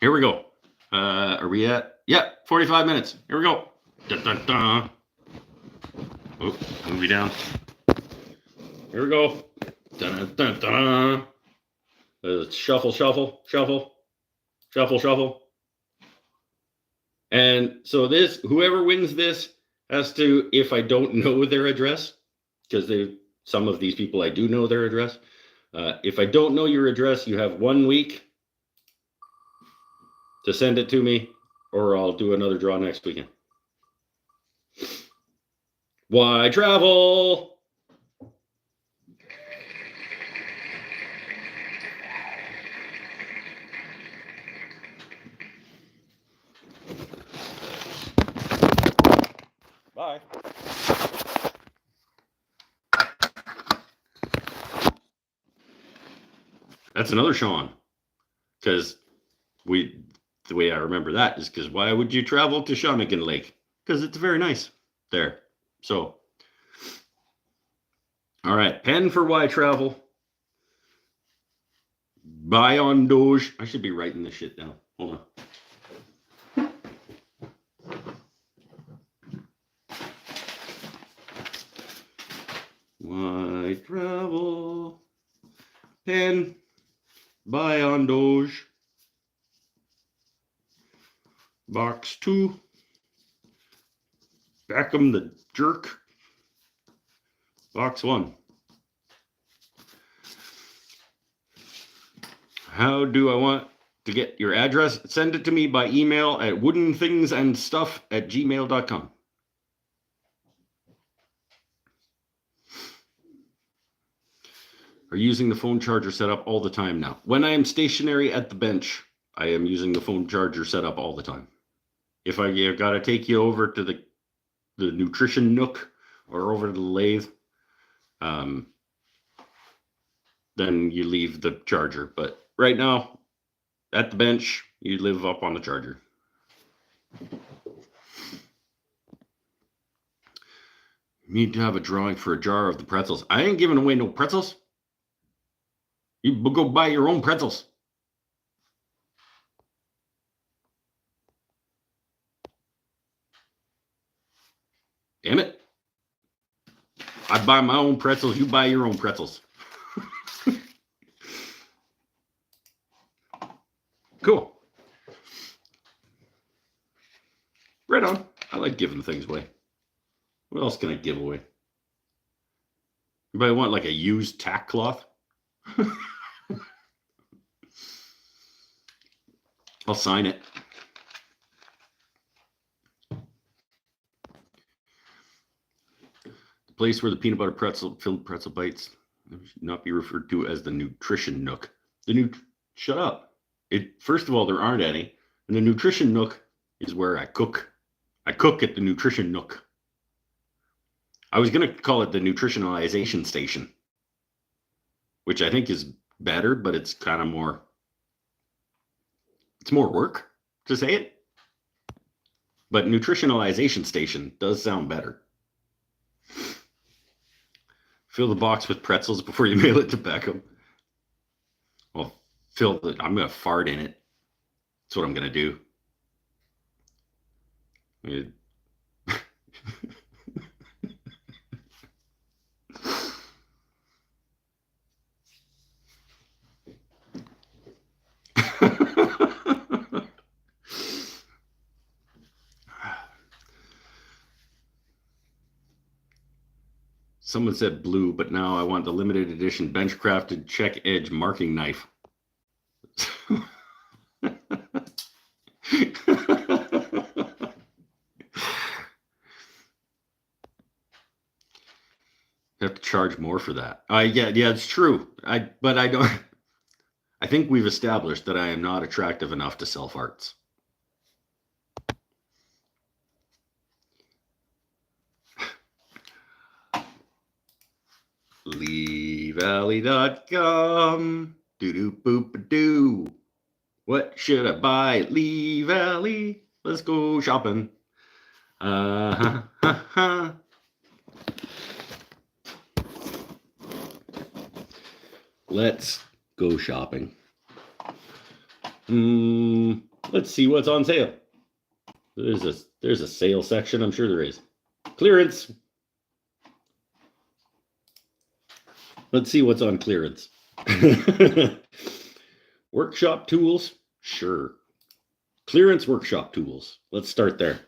Speaker 1: Here we go. Are we at? Yeah, 45 minutes. Here we go. Dun, dun, dun. Oh, move me down. Here we go. Dun, dun, dun, dun. Shuffle, shuffle, shuffle, shuffle, shuffle. And so this, whoever wins this has to, if I don't know their address, because some of these people I do know their address. If I don't know your address, you have 1 week to send it to me, or I'll do another draw next weekend. Why Travel? Bye. That's another Sean. Because the way I remember that is because why would you travel to Shawnigan Lake? Because it's very nice there. So, all right, pen for why travel. Buy on Doge. I should be writing this shit down. Hold on. Why travel? Pen. Buy on Doge. Box 2. Beckham the Jerk. Box 1. How do I want to get your address? Send it to me by email at woodenthingsandstuff@gmail.com. Are using the phone charger setup all the time now. When I am stationary at the bench, I am using the phone charger setup all the time. If I got to take you over to the nutrition nook or over to the lathe, then you leave the charger. But right now, at the bench, you live up on the charger. You need to have a drawing for a jar of the pretzels. I ain't giving away no pretzels. You go buy your own pretzels. Damn it. I buy my own pretzels. You buy your own pretzels. Cool. Right on. I like giving things away. What else can I give away? Anybody want like a used tack cloth? I'll sign it. The place where the peanut butter filled pretzel bites should not be referred to as the nutrition nook. Shut up. First of all, there aren't any. And the nutrition nook is where I cook. I cook at the nutrition nook. I was going to call it the nutritionalization station, which I think is better, but it's kind of more, it's more work to say it. But nutritionalization station does sound better. Fill the box with pretzels before you mail it to Beckham. Well, I'm going to fart in it. That's what I'm going to do. Someone said blue, but now I want the limited edition bench crafted check edge marking knife. Have to charge more for that. Yeah, it's true. But I don't. I think we've established that I am not attractive enough to sell farts. LeeValley.com. Doo doo boop doo. What should I buy at Lee Valley? Let's go shopping. Let's go shopping. Let's see what's on sale. There's a sale section. I'm sure there is. Clearance. Let's see what's on clearance. Workshop tools. Sure. Clearance workshop tools. Let's start there.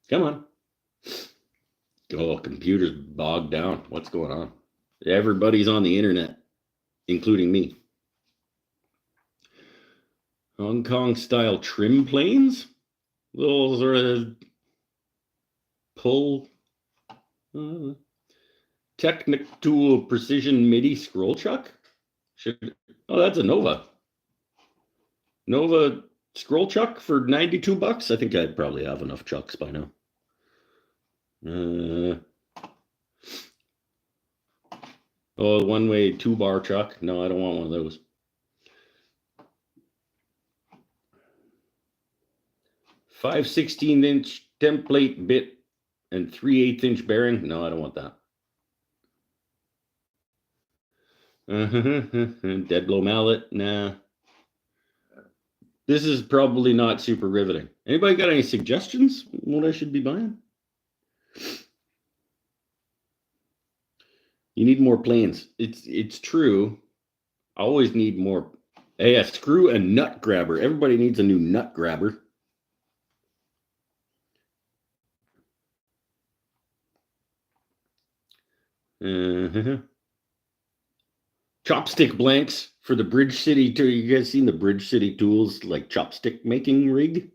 Speaker 1: Come on. Oh, computer's bogged down. What's going on? Everybody's on the internet, including me. Hong Kong style trim planes. Little sort of pull. Technic Tool Precision MIDI scroll chuck. Oh, that's a Nova. Nova scroll chuck for $92. I think I'd probably have enough chucks by now. Oh, one-way 2-bar chuck. No, I don't want one of those. Five 16-inch template bit and 3/8-inch bearing. No, I don't want that. Dead blow mallet. Nah. This is probably not super riveting. Anybody got any suggestions what I should be buying? You need more planes. It's true. I always need more. Hey, a screw and nut grabber. Everybody needs a new nut grabber. Chopstick blanks for the Bridge City tool. You guys seen the Bridge City tools like chopstick making rig?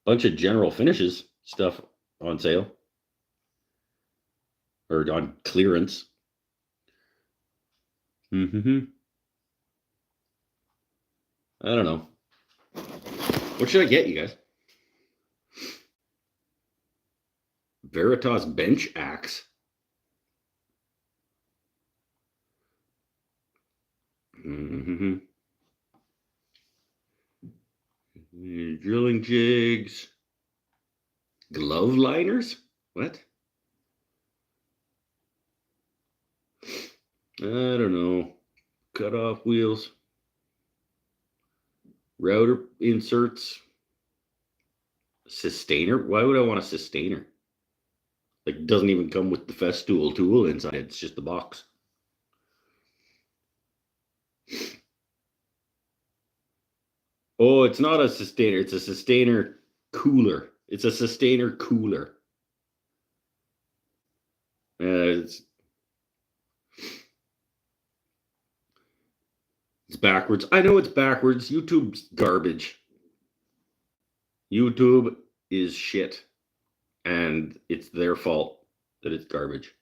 Speaker 1: Bunch of general finishes stuff on sale or on clearance. I don't know. What should I get, you guys? Veritas bench axe. Drilling jigs. Glove liners? What? I don't know. Cut off wheels. Router inserts. Sustainer? Why would I want a sustainer? Like, it doesn't even come with the Festool tool inside. It's just the box. Oh, it's not a sustainer. It's a sustainer cooler. It's a sustainer cooler. It's backwards. I know it's backwards. YouTube's garbage. YouTube is shit. And it's their fault that it's garbage.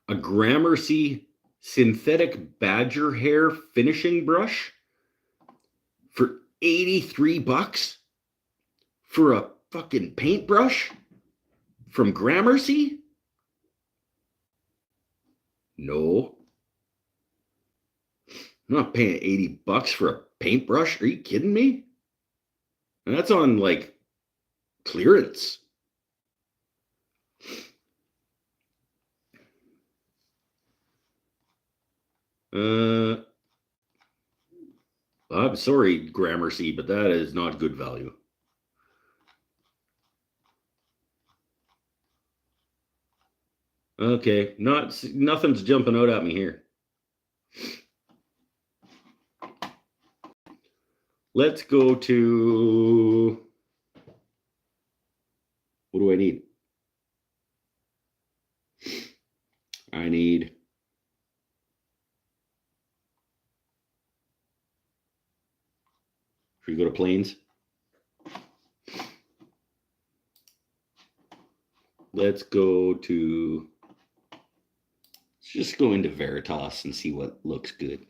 Speaker 1: A Gramercy synthetic badger hair finishing brush for $83 for a fucking paintbrush from Gramercy? No. I'm not paying $80 for a paintbrush. Are you kidding me? And that's on like clearance. I'm sorry, Gramercy, but that is not good value. Okay, nothing's jumping out at me here. Let's go to, what do I need? I need Should we go to planes? Let's go to... Let's just go into Veritas and see what looks good.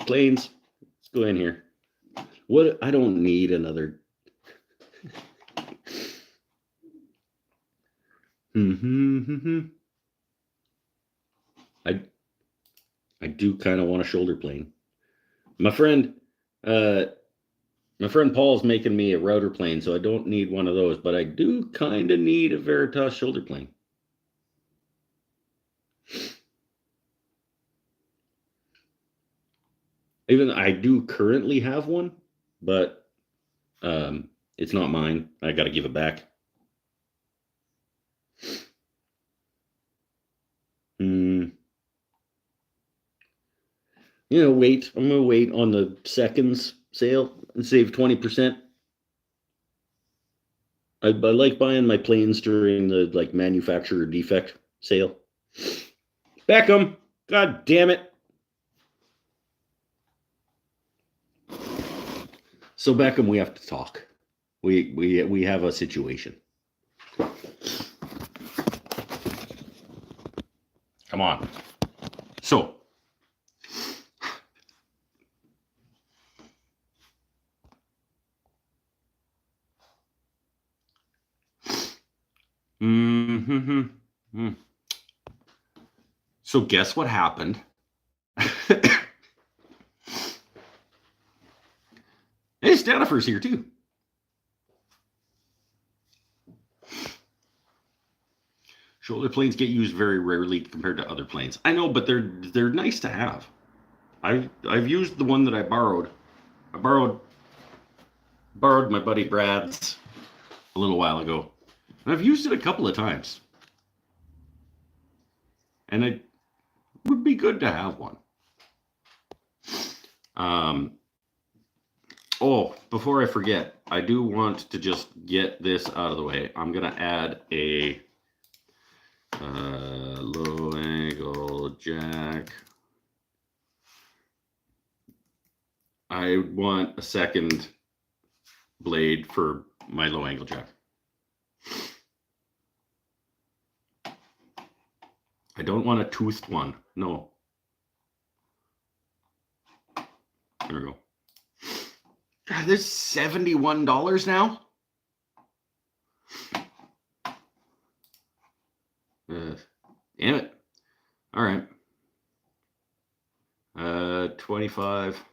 Speaker 1: Planes. Let's go in here. What? I don't need another... I do kind of want a shoulder plane. My friend Paul's making me a router plane, so I don't need one of those, but I do kind of need a Veritas shoulder plane. Even I do currently have one, but it's not mine. I got to give it back. I'm going to wait on the seconds sale and save 20%. I like buying my planes during the manufacturer defect sale. Beckham, god damn it. So Beckham, we have to talk. We have a situation. Come on. So So guess what happened? Hey, Stanifer's here too. Shoulder planes get used very rarely compared to other planes. I know, but they're nice to have. I've used the one that I borrowed. I borrowed my buddy Brad's a little while ago. And I've used it a couple of times. And it would be good to have one. Oh, before I forget, I do want to just get this out of the way. I'm going to add a low angle jack. I want a second blade for my low angle jack. I don't want a toothed one. No. There we go. God, there's $71 now? Damn it. All right. 25.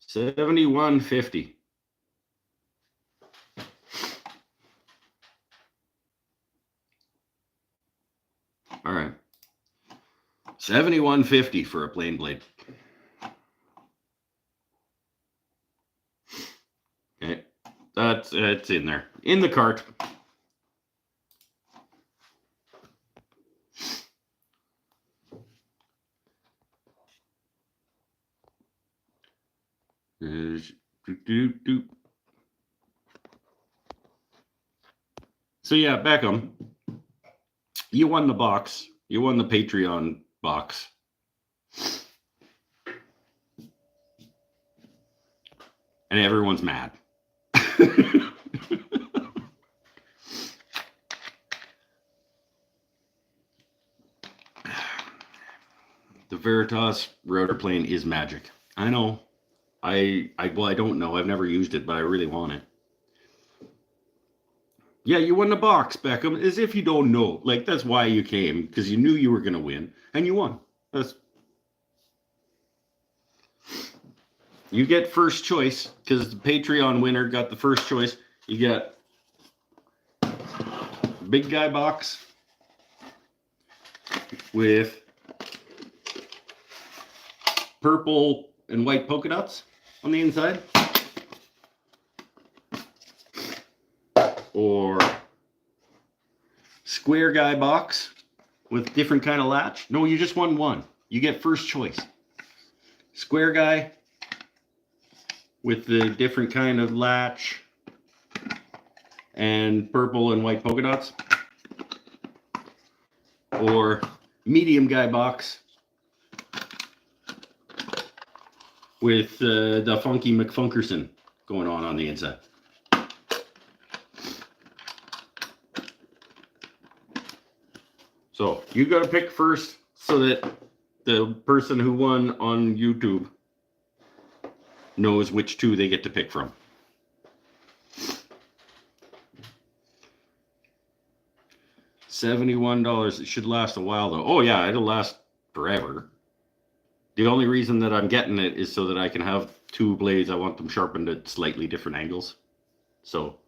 Speaker 1: 71.50. All right. 71.50 for a plain blade. Okay. It's in there. In the cart. So yeah, Beckham, you won the box. You won the Patreon box. And everyone's mad. The Veritas router plane is magic. I know. I don't know. I've never used it, but I really want it. Yeah, you won the box, Beckham, as if you don't know. Like, that's why you came, because you knew you were going to win, and you won. You get first choice, because the Patreon winner got the first choice. You get big guy box with purple and white polka dots on the inside. Or square guy box with different kind of latch. No, you just won one. You get first choice. Square guy with the different kind of latch and purple and white polka dots. or medium guy box with the Funky McFunkerson going on the inside. So you got to pick first so that the person who won on YouTube knows which two they get to pick from. $71. It should last a while though. Oh yeah, it'll last forever. The only reason that I'm getting it is so that I can have two blades. I want them sharpened at slightly different angles. So,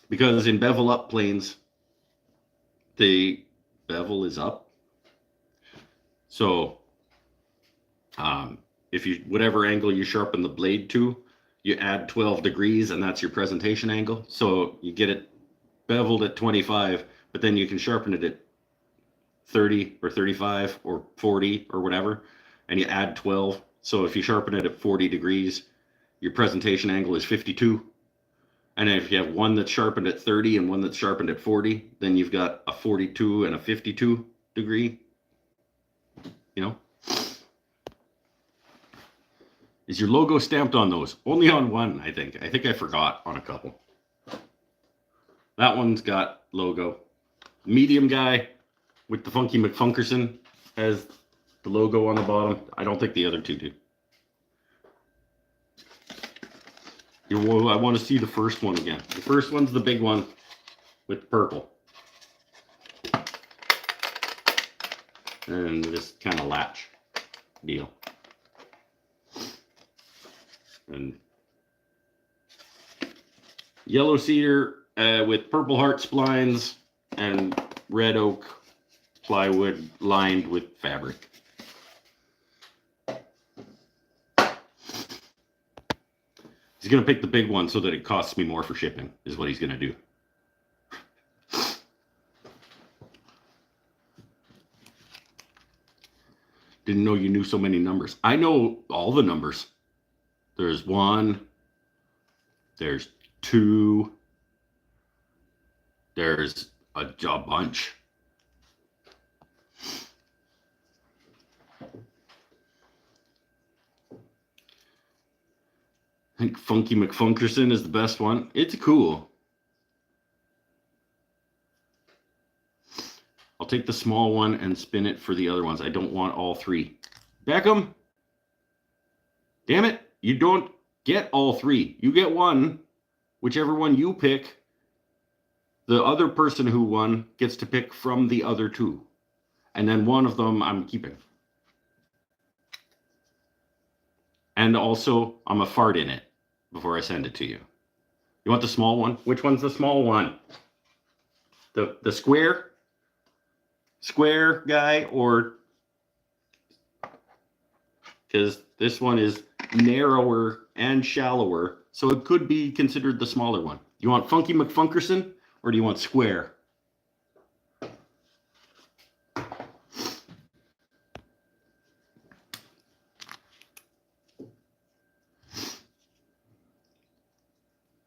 Speaker 1: because in bevel up planes, the bevel is up. So, if you, whatever angle you sharpen the blade to, you add 12 degrees and that's your presentation angle. So you get it beveled at 25, but then you can sharpen it at 30 or 35 or 40 or whatever, and you add 12. So if you sharpen it at 40 degrees, your presentation angle is 52. And if you have one that's sharpened at 30 and one that's sharpened at 40, then you've got a 42 and a 52 degree, you know. Is your logo stamped on those? Only on one, I think. I think I forgot on a couple. That one's got logo. Medium guy with the Funky McFunkerson has the logo on the bottom. I don't think the other two do. I want to see the first one again. The first one's the big one with purple. And this kind of latch deal. And yellow cedar with purple heart splines and red oak plywood lined with fabric. He's going to pick the big one so that it costs me more for shipping, is what he's going to do. Didn't know you knew so many numbers. I know all the numbers. There's 1, there's 2, there's a bunch. I think Funky McFunkerson is the best one. It's cool. I'll take the small one and spin it for the other ones. I don't want all three. Beckham, damn it. You don't get all three. You get one. Whichever one you pick, the other person who won gets to pick from the other two. And then one of them I'm keeping. And also, I'm a fart in it before I send it to you. You want the small one? Which one's the small one? The square? Square guy, or... Because this one is narrower and shallower, so it could be considered the smaller one. You want Funky McFunkerson, or do you want square?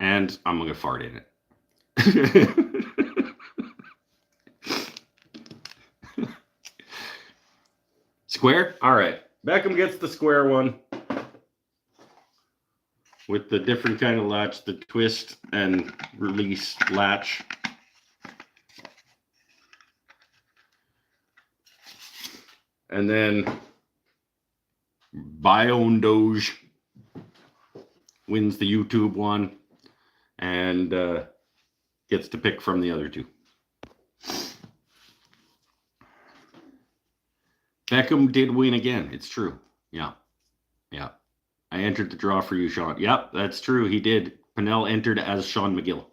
Speaker 1: And I'm gonna fart in it. Square? All right. Beckham gets the square one with the different kind of latch, the twist and release latch. And then Bione Doge wins the YouTube one and gets to pick from the other two. Beckham did win again. It's true. Yeah. Yeah. I entered the draw for you, Sean. Yep, that's true. He did. Pinnell entered as Sean McGill.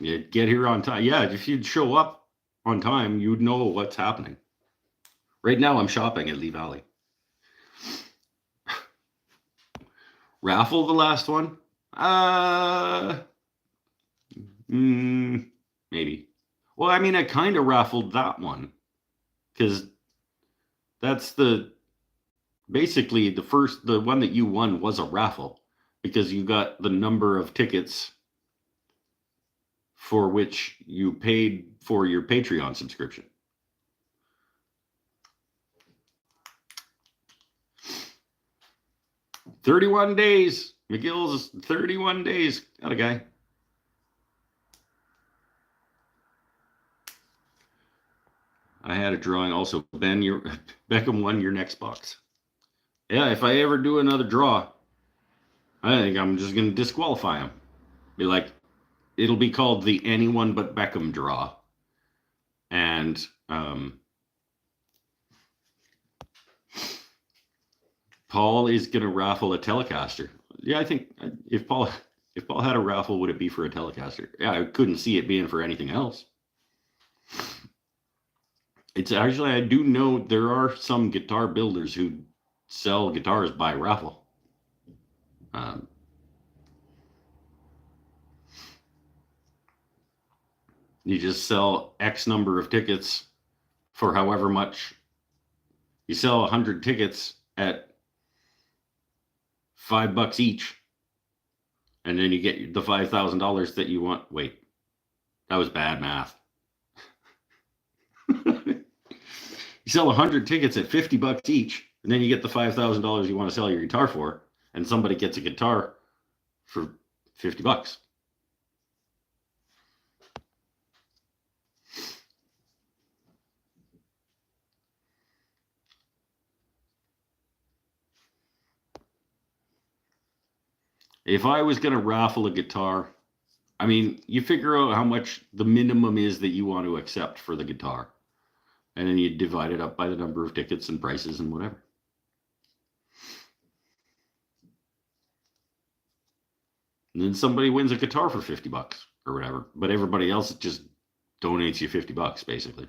Speaker 1: You get here on time. Yeah, if you'd show up on time, you'd know what's happening. Right now, I'm shopping at Lee Valley. Raffle the last one? Maybe. Well, I mean, I kind of raffled that one because that's the basically the one that you won was a raffle because you got the number of tickets for which you paid for your Patreon subscription. $31 days. McGill's 31 days. Got a guy. I had a drawing also. Ben, Beckham won your next box. Yeah, if I ever do another draw, I think I'm just going to disqualify him. Be like, it'll be called the Anyone But Beckham draw. And Paul is going to raffle a Telecaster. Yeah, I think if Paul had a raffle, would it be for a Telecaster? Yeah, I couldn't see it being for anything else. It's actually, I do know there are some guitar builders who sell guitars by raffle. You just sell X number of tickets for however much. You sell 100 tickets at $5 each, and then you get the $5,000 that you want. Wait, that was bad math. You sell 100 tickets at $50 each, and then you get the $5,000 you want to sell your guitar for, and somebody gets a guitar for $50. If I was going to raffle a guitar, I mean, you figure out how much the minimum is that you want to accept for the guitar. And then you divide it up by the number of tickets and prices and whatever. And then somebody wins a guitar for $50 or whatever. But everybody else just donates you $50, basically.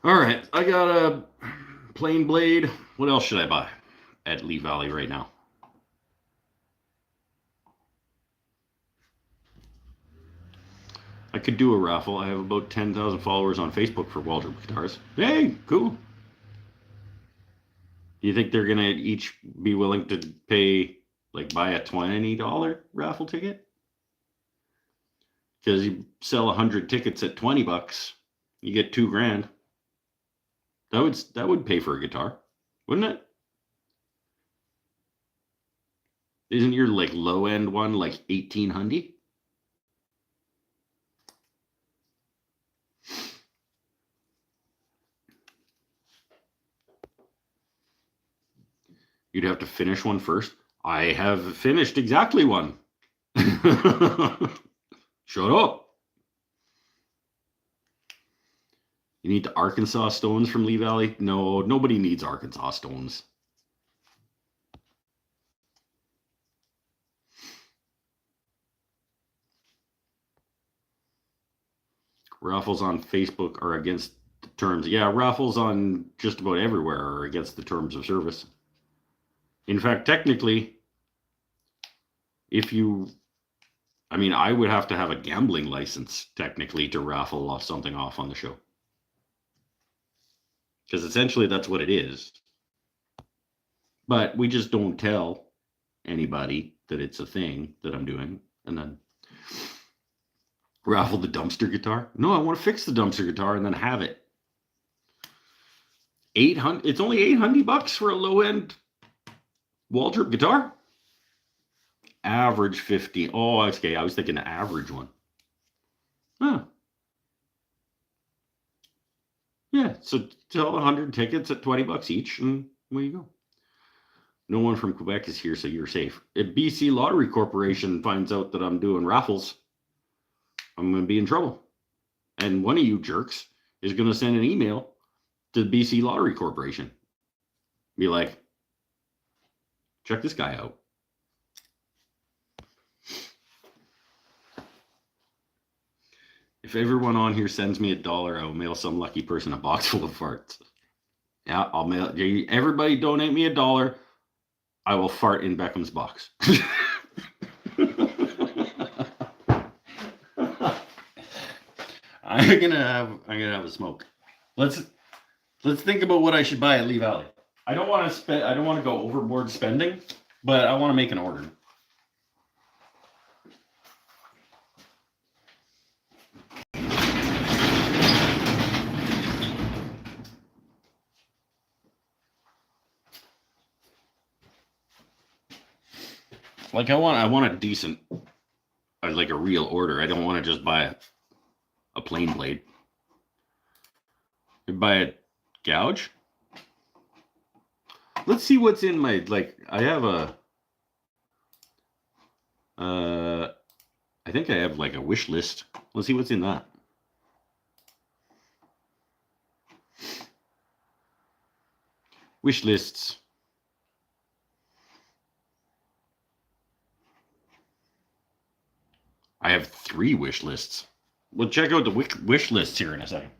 Speaker 1: All right, I got a plain blade. What else should I buy at Lee Valley right now? I could do a raffle. I have about 10,000 followers on Facebook for Waldrop guitars. Hey, cool. Do you think they're going to each be willing to pay, like buy a $20 raffle ticket? Because you sell 100 tickets at $20, you get $2,000. That would pay for a guitar, wouldn't it? Isn't your like low end one like 1,800? You'd have to finish one first. I have finished exactly one. Shut up. You need the Arkansas stones from Lee Valley? No, nobody needs Arkansas stones. Raffles on Facebook are against the terms. Yeah, raffles on just about everywhere are against the terms of service. In fact, technically, I would have to have a gambling license technically to raffle something off on the show. Because essentially that's what it is. But we just don't tell anybody that it's a thing that I'm doing. And then raffle the dumpster guitar. No, I want to fix the dumpster guitar and then have it. It's only $800 for a low-end Waldrop guitar. Average 50. Oh, okay. I was thinking an average one. Huh. Yeah, so sell 100 tickets at $20 each, and there you go. No one from Quebec is here, so you're safe. If BC Lottery Corporation finds out that I'm doing raffles, I'm going to be in trouble. And one of you jerks is going to send an email to the BC Lottery Corporation. Be like, check this guy out. If everyone on here sends me $1, I'll mail some lucky person a box full of farts. Yeah, I'll mail. Everybody donate me $1. I will fart in Beckham's box. I'm gonna have a smoke. Let's think about what I should buy at Lee Valley. I don't want to go overboard spending, but I want to make an order. Like I want a decent, like a real order. I don't want to just buy a plain blade. You buy a gouge. Let's see what's in my, like, I have I think I have like a wish list. Let's see what's in that. Wish lists. I have 3 wish lists. We'll check out the wish lists here in a second.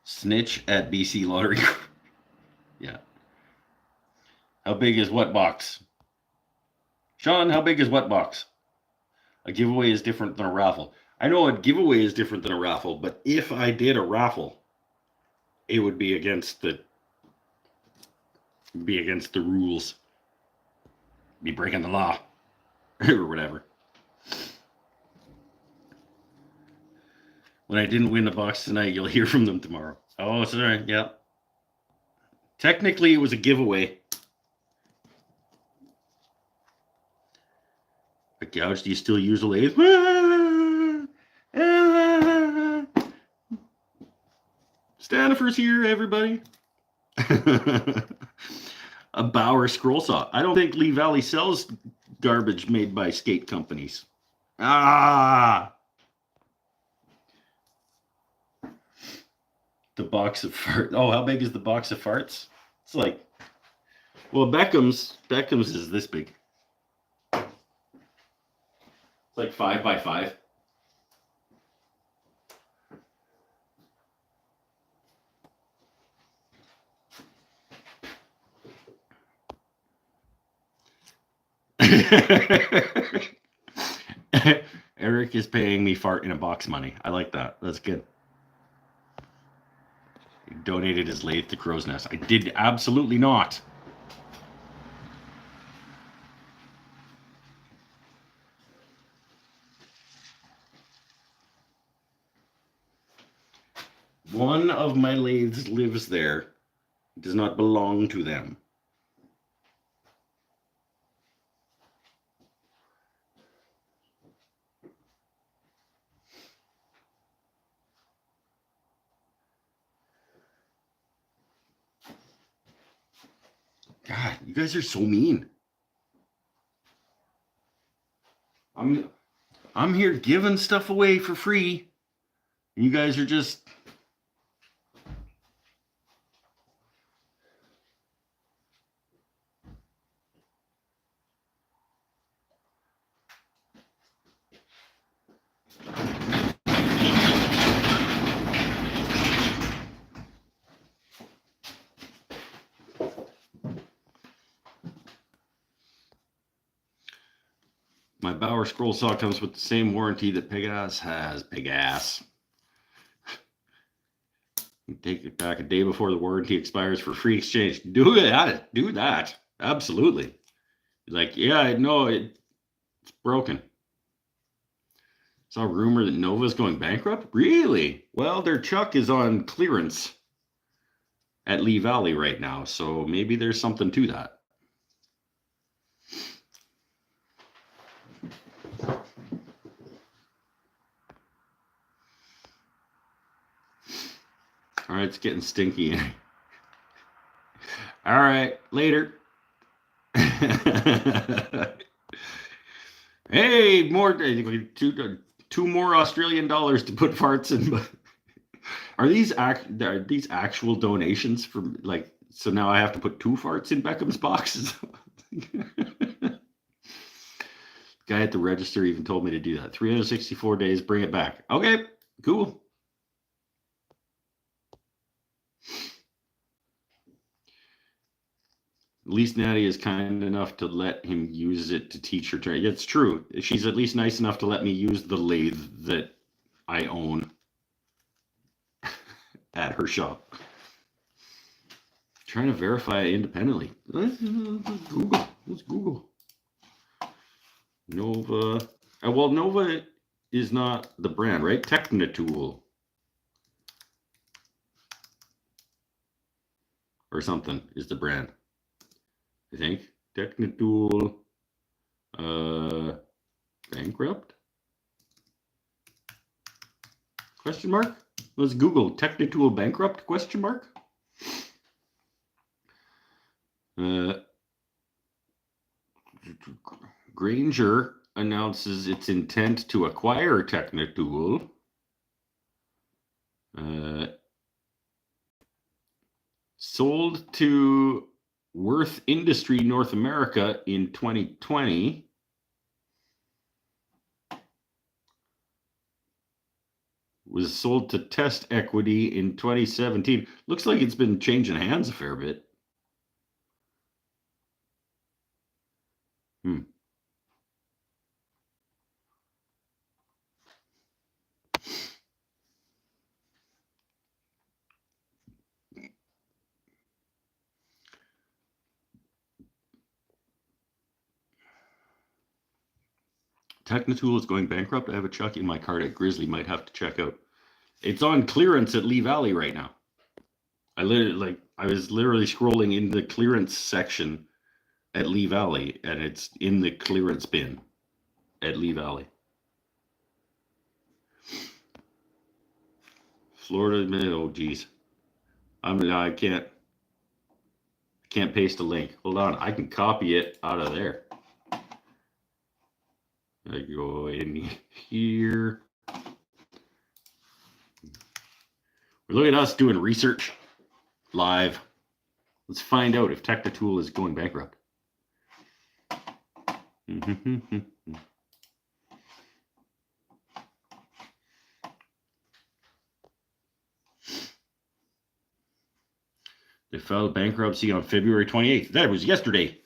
Speaker 1: Snitch at BC Lottery. Yeah. How big is what box? Sean, how big is what box? A giveaway is different than a raffle. I know a giveaway is different than a raffle, but if I did a raffle, it would be against the rules. Be breaking the law or whatever. When I didn't win the box tonight, you'll hear from them tomorrow. Oh, sorry. Yeah. Technically, it was a giveaway. A gouge, do you still use a lathe? Stanifer's here, everybody. A Bauer scroll saw. I don't think Lee Valley sells garbage made by skate companies. Ah! The box of farts. Oh, how big is the box of farts? It's like, well, Beckham's is this big. It's like 5 by 5. Eric is paying me fart in a box money. I like that. That's good. He donated his lathe to Crow's Nest. I did absolutely not. One of my lathes lives there. It does not belong to them. God, you guys are so mean. I'm here giving stuff away for free. You guys are just... My Bauer scroll saw comes with the same warranty that Pegasus has. Pegasus. You take it back a day before the warranty expires for free exchange. Do that. Absolutely. Like, yeah, I know it's broken. Saw a rumor that Nova's going bankrupt. Really? Well, their Chuck is on clearance at Lee Valley right now, so maybe there's something to that. All right, it's getting stinky. All right, later. Hey, more two more Australian dollars to put farts in. Are these actual donations from, like, so now I have to put 2 farts in Beckham's boxes? Guy at the register even told me to do that. 364 days, bring it back. Okay, cool. At least Natty is kind enough to let him use it to teach her trade. It's true. She's at least nice enough to let me use the lathe that I own at her shop. Trying to verify it independently. Let's Google. Let's Google. Nova. Well, Nova is not the brand, right? Technitool. Or something is the brand. I think. Technitool. Bankrupt? Question mark? Let's Google Technitool bankrupt? Question mark? Grainger announces its intent to acquire Technitool. Sold to Worth Industry North America in 2020. Was sold to Test Equity in 2017. Looks like it's been changing hands a fair bit. Technitool is going bankrupt. I have a Chuck in my cart at Grizzly. Might have to check out. It's on clearance at Lee Valley right now. I was literally scrolling in the clearance section at Lee Valley, and it's in the clearance bin at Lee Valley. Florida, oh geez. I can't paste a link. Hold on, I can copy it out of there. I go in here. Look at us doing research live. Let's find out if Technitool is going bankrupt. They filed bankruptcy on February 28th. That was yesterday.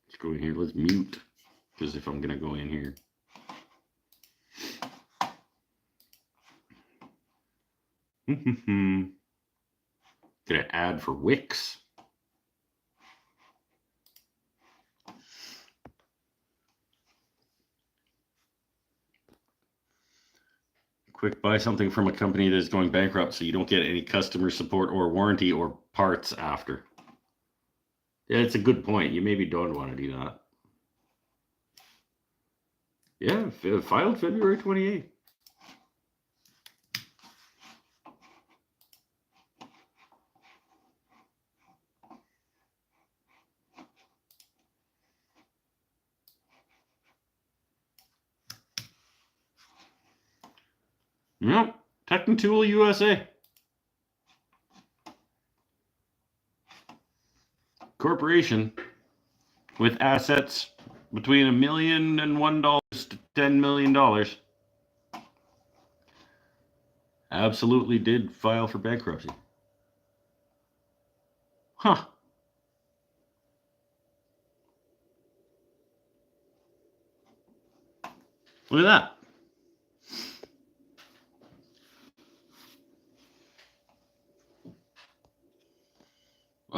Speaker 1: Let's go in here. Let's mute. Because if I'm going to go in here. Get an ad for Wix. Quick, buy something from a company that is going bankrupt so you don't get any customer support or warranty or parts after. Yeah, it's a good point. You maybe don't want to do that. Yeah, filed February 28th. Yep, Technitool USA. Corporation with assets between $1 million and $1 to $10 million. Absolutely did file for bankruptcy. Huh. Look at that.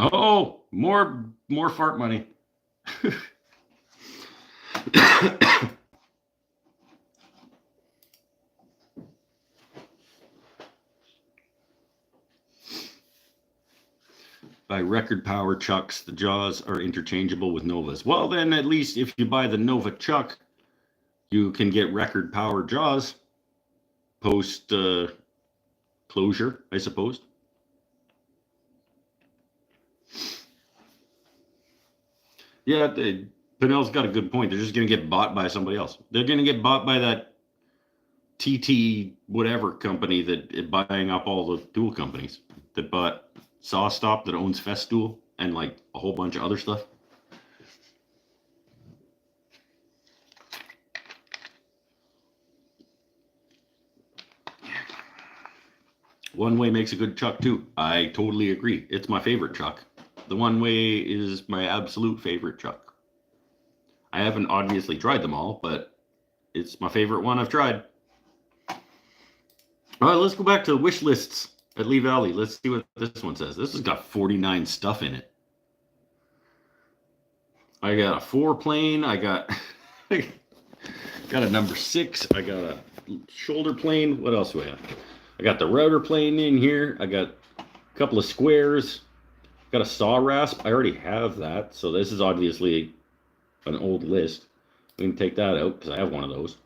Speaker 1: Oh, more fart money. By Record Power Chucks, the jaws are interchangeable with Novas. Well, then at least if you buy the Nova Chuck, you can get Record Power jaws post closure, I suppose. Yeah, Pinnell's got a good point. They're just going to get bought by somebody else. They're going to get bought by that TT whatever company that is buying up all the tool companies that bought saw stop that owns Festool and like a whole bunch of other stuff. One Way makes a good chuck too. I totally agree. It's my favorite chuck. The One Way is my absolute favorite chuck. I haven't obviously tried them all, but it's my favorite one I've tried. All right, let's go back to the wish lists at Lee Valley. Let's see what this one says. This has got 49 stuff in it. I got a 4-plane. I got got a number 6. I got a shoulder plane. What else do I have? I got the router plane in here. I got a couple of squares. Got a saw rasp. I already have that, so this is obviously an old list. We can take that out because I have one of those.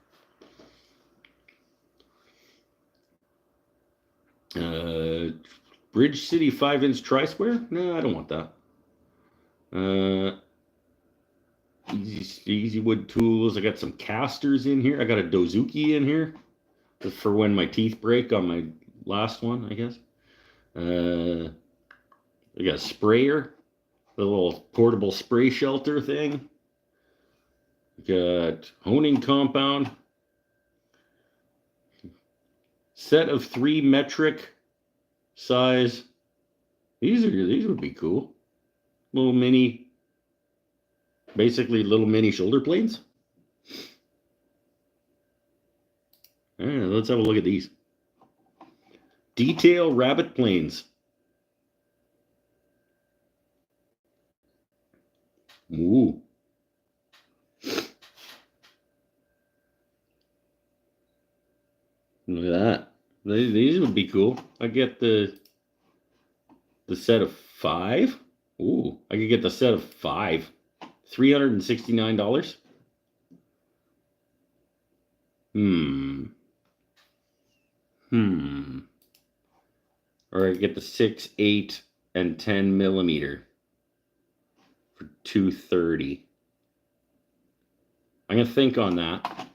Speaker 1: Bridge City 5-inch tri-square? No, I don't want that. Easy wood tools. I got some casters in here. I got a Dozuki in here for when my teeth break on my last one, I guess. I got a sprayer, the little portable spray shelter thing. Got honing compound. Set of 3 metric size. These would be cool. Little mini, basically little mini shoulder planes. Let's have a look at these. Detail rabbit planes. Ooh. Look at that. These would be cool. I get the set of 5. Ooh, I could get the set of 5. $369. Or I get the 6, 8, and 10 millimeter for $230. I'm gonna think on that.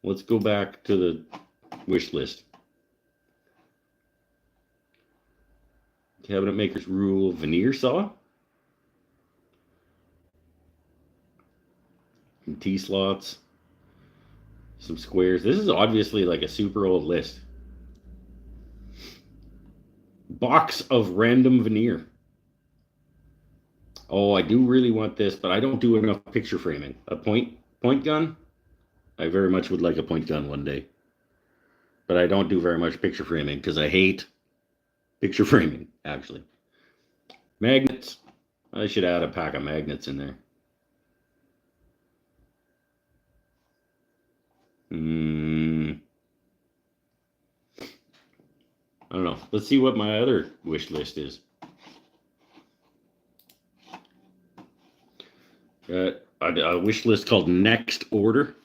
Speaker 1: Let's go back to the wish list. Cabinet Maker's Rule veneer saw. Some T-slots. Some squares. This is obviously like a super old list. Box of random veneer. Oh, I do really want this, but I don't do enough picture framing. A point gun? I very much would like a point gun one day. But I don't do very much picture framing because I hate picture framing, actually. Magnets. I should add a pack of magnets in there. I don't know. Let's see what my other wish list is. A wish list called Next Order.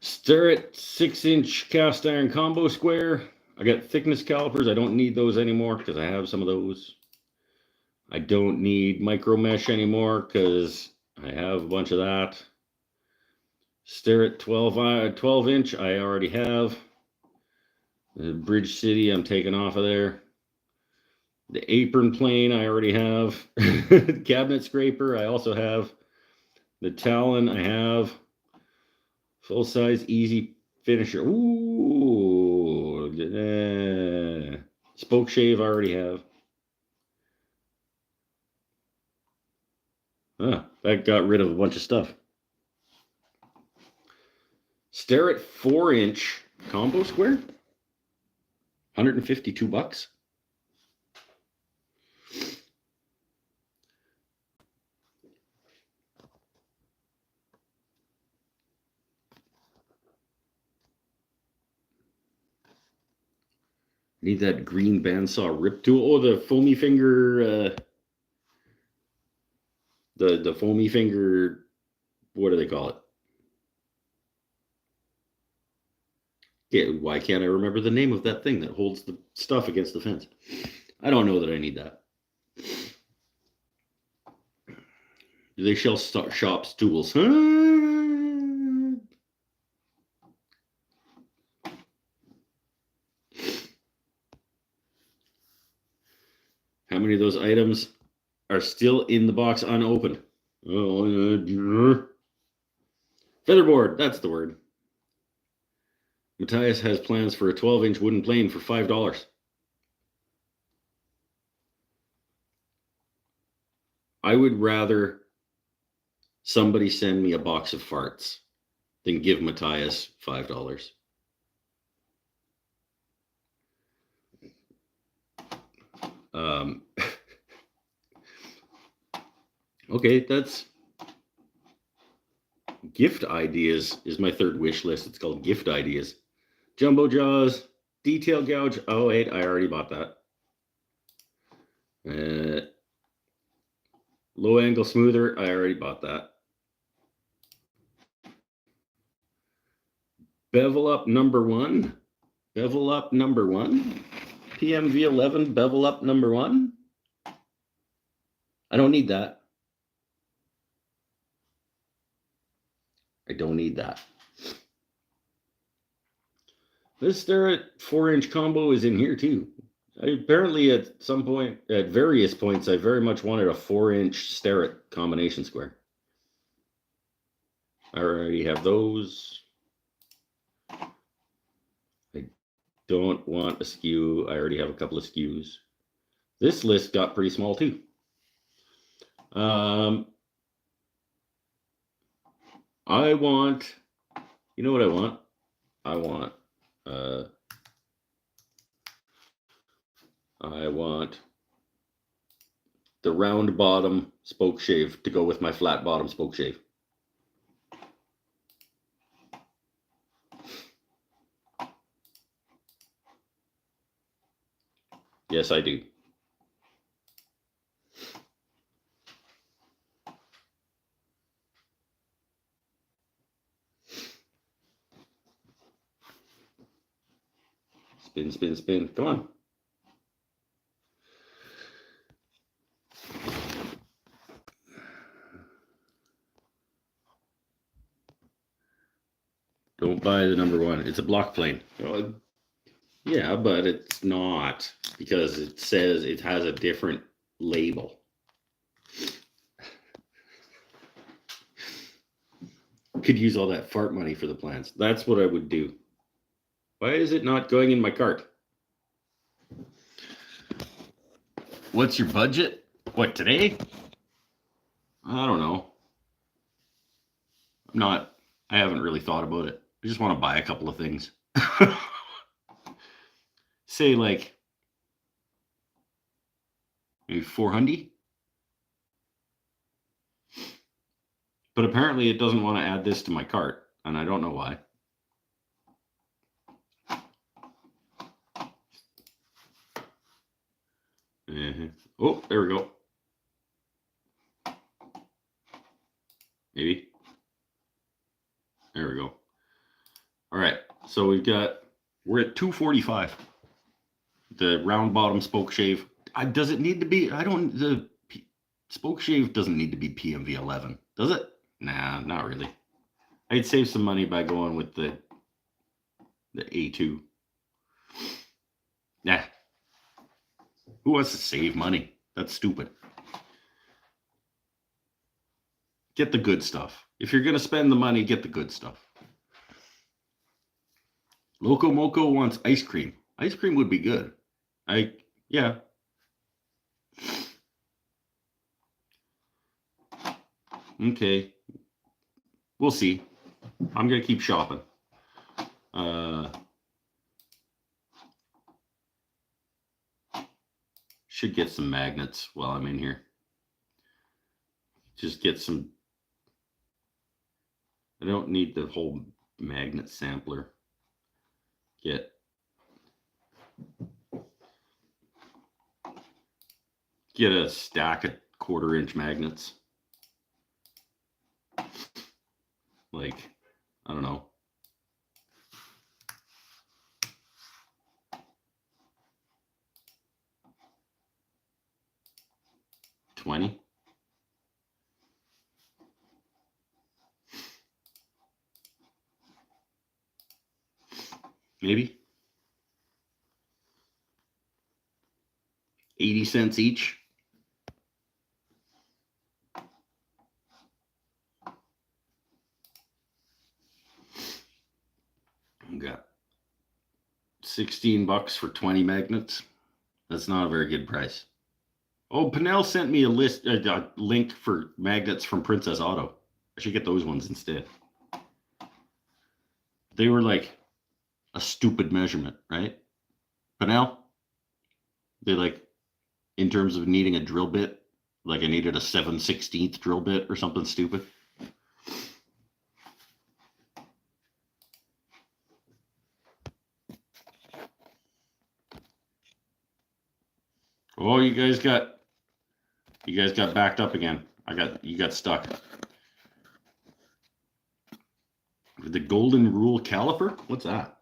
Speaker 1: Starrett 6-inch cast iron combo square. I got thickness calipers. I don't need those anymore because I have some of those. I don't need micro mesh anymore because I have a bunch of that. Starrett 12-inch. I already have. The Bridge City I'm taking off of there. The apron plane I already have. Cabinet scraper I also have. The Talon I have. Full size easy finisher. Ooh. Spoke shave I already have. That got rid of a bunch of stuff. Starrett 4-inch combo square. $152. Need that green bandsaw rip tool. Oh, the foamy finger. The foamy finger. What do they call it? Yeah, why can't I remember the name of that thing that holds the stuff against the fence? I don't know that I need that. Do they sell shops tools? items are still in the box unopened. Featherboard, that's the word. Matthias has plans for a 12-inch wooden plane for $5. I would rather somebody send me a box of farts than give Matthias $5. Okay, that's gift ideas is my third wish list. It's called gift ideas. Jumbo Jaws, detail gouge. Oh wait, I already bought that. Low angle smoother. I already bought that. Bevel up number one. Bevel up number one. PMV11 bevel up number one. I don't need that. I don't need that. This Starrett 4-inch combo is in here too. Apparently at some point, at various points, I very much wanted a 4-inch Starrett combination square. I already have those. I don't want a skew. I already have a couple of skews. This list got pretty small too. I want, you know what I want? I want the round bottom spoke shave to go with my flat bottom spoke shave. Yes, I do. Spin, spin, spin. Come on. Don't buy the number one. It's a block plane. Yeah, but it's not because it says it has a different label. Could use all that fart money for the plans. That's what I would do. Why is it not going in my cart? What's your budget? What, today? I don't know. I haven't really thought about it. I just want to buy a couple of things. Say like maybe 400. But apparently it doesn't want to add this to my cart, and I don't know why. Oh, there we go. Maybe. There we go. All right, so we're at 245. The round bottom spoke shave. Does it need to be? The spoke shave doesn't need to be PMV 11, does it? Nah, not really. I'd save some money by going with the A2. Nah. Who wants to save money? That's stupid. Get the good stuff. If you're going to spend the money, get the good stuff. Loco Moco wants ice cream. Ice cream would be good. Yeah. Okay. We'll see. I'm going to keep shopping. Should get some magnets while I'm in here. Just get some. I don't need the whole magnet sampler. Get a stack of 1/4-inch magnets. Like, I don't know. $20. Maybe 80 cents each. Got $16 for 20 magnets. That's not a very good price. Oh, Pinnell sent me a link for magnets from Princess Auto. I should get those ones instead. They were like a stupid measurement, right? Pinnell? They like, in terms of needing a drill bit, like I needed a 7/16 drill bit or something stupid. Oh, you guys got backed up again. You got stuck. The golden rule caliper? What's that?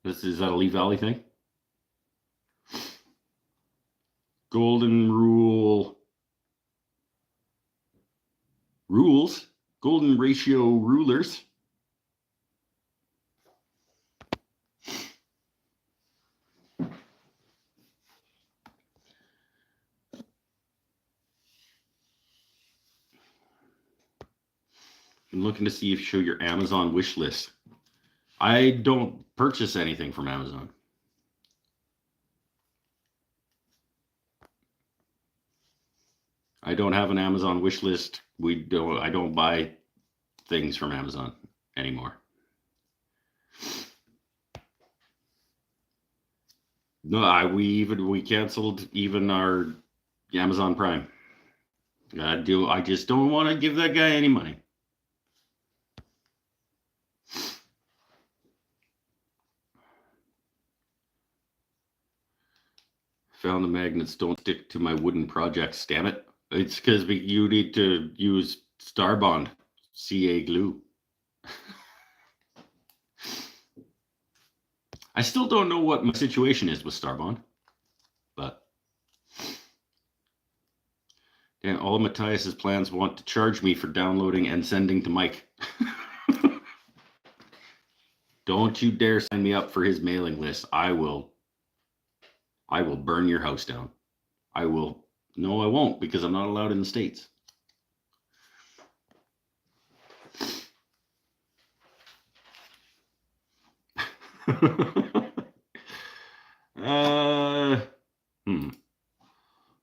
Speaker 1: Is that a Lee Valley thing? Golden rule rules, golden ratio rulers. I'm looking to see if you show your Amazon wish list. I don't purchase anything from Amazon. I don't have an Amazon wish list. I don't buy things from Amazon anymore. No, we canceled even our Amazon Prime. I just don't want to give that guy any money. Found the magnets don't stick to my wooden projects, damn it. It's because you need to use Starbond CA glue. I still don't know what my situation is with Starbond, but damn, all of Matthias's plans want to charge me for downloading and sending to Mike. Don't you dare sign me up for his mailing list. I will burn your house down. No, I won't, because I'm not allowed in the States.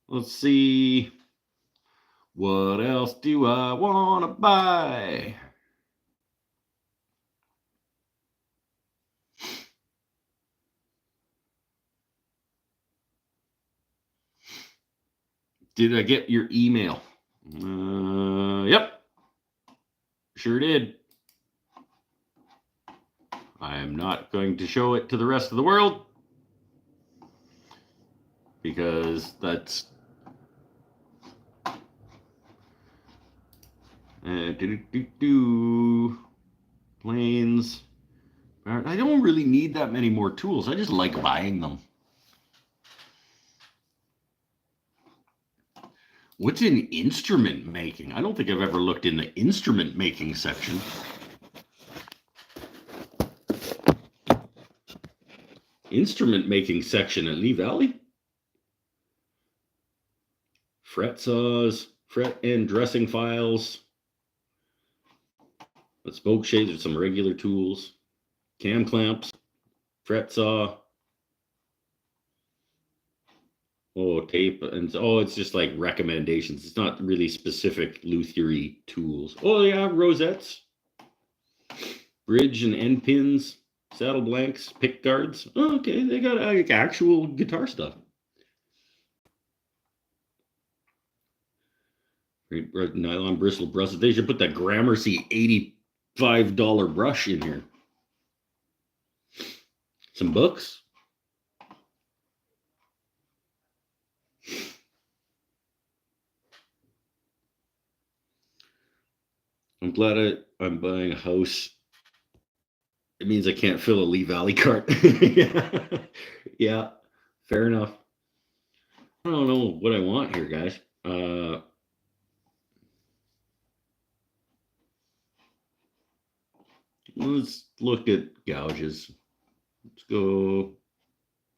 Speaker 1: Let's see. What else do I want to buy? Did I get your email? Yep. Sure did. I am not going to show it to the rest of the world because that's planes. I don't really need that many more tools. I just like buying them. What's in instrument making? I don't think I've ever looked in the instrument making section. Instrument making section at Lee Valley? Fret saws, fret and dressing files. Spoke shades with some regular tools. Cam clamps, fret saw. Oh, tape, and it's just like recommendations. It's not really specific luthiery tools. Oh yeah, rosettes, bridge and end pins, saddle blanks, pick guards. Oh, okay, they got actual guitar stuff. Nylon bristle brushes. They should put that Gramercy $85 brush in here. Some books. I'm glad I'm buying a house. It means I can't fill a Lee Valley cart. Yeah, fair enough. I don't know what I want here, guys. Let's look at gouges. Let's go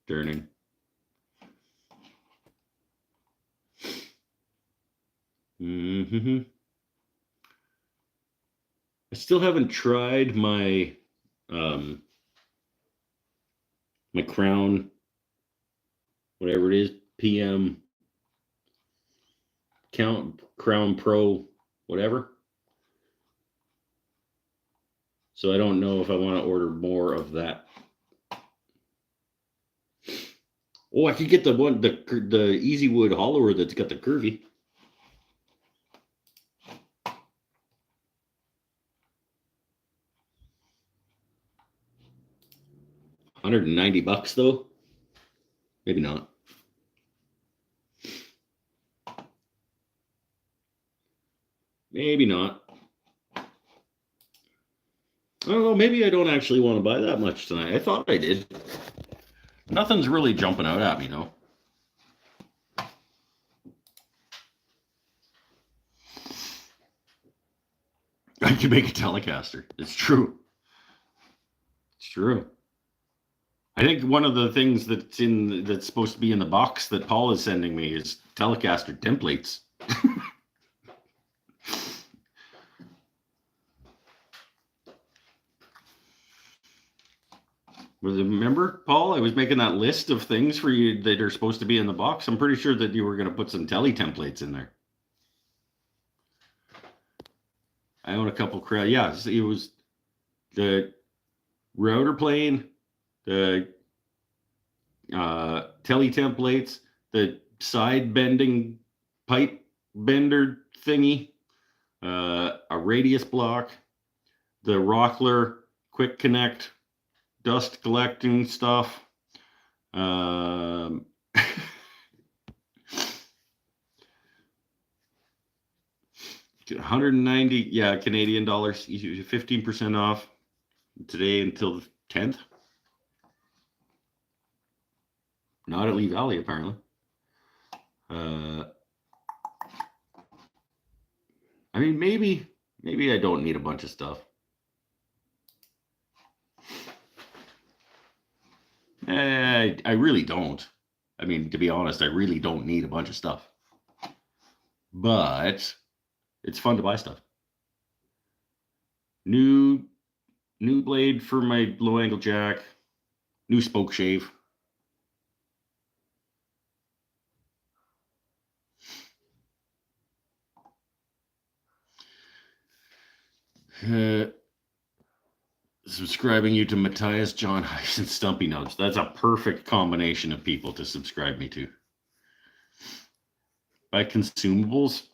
Speaker 1: turning. I still haven't tried my my Crown, whatever it is, PM Crown Pro, whatever. So I don't know if I want to order more of that. Oh, I could get the one, the Easy Wood hollower that's got the curvy. $190 though. Maybe not. Maybe not. I don't know. Maybe I don't actually want to buy that much tonight. I thought I did. Nothing's really jumping out at me, though. I can make a Telecaster. It's true. It's true. I think one of the things that's supposed to be in the box that Paul is sending me is Telecaster templates. Remember, Paul, I was making that list of things for you that are supposed to be in the box. I'm pretty sure that you were going to put some Tele templates in there. I own a couple crowd. Yeah, it was the router plane, the Tele templates, the side bending pipe bender thingy, a radius block, the Rockler quick connect dust collecting stuff. 190, yeah, Canadian dollars, 15% off today until the 10th. Not at Lee Valley, apparently. I mean, maybe I don't need a bunch of stuff. I really don't. I mean, to be honest, I really don't need a bunch of stuff. But it's fun to buy stuff. New blade for my low angle jack. New spoke shave. Subscribing you to Matthias, John Heiss, and Stumpy Notes. That's a perfect combination of people to subscribe me to. Buy consumables?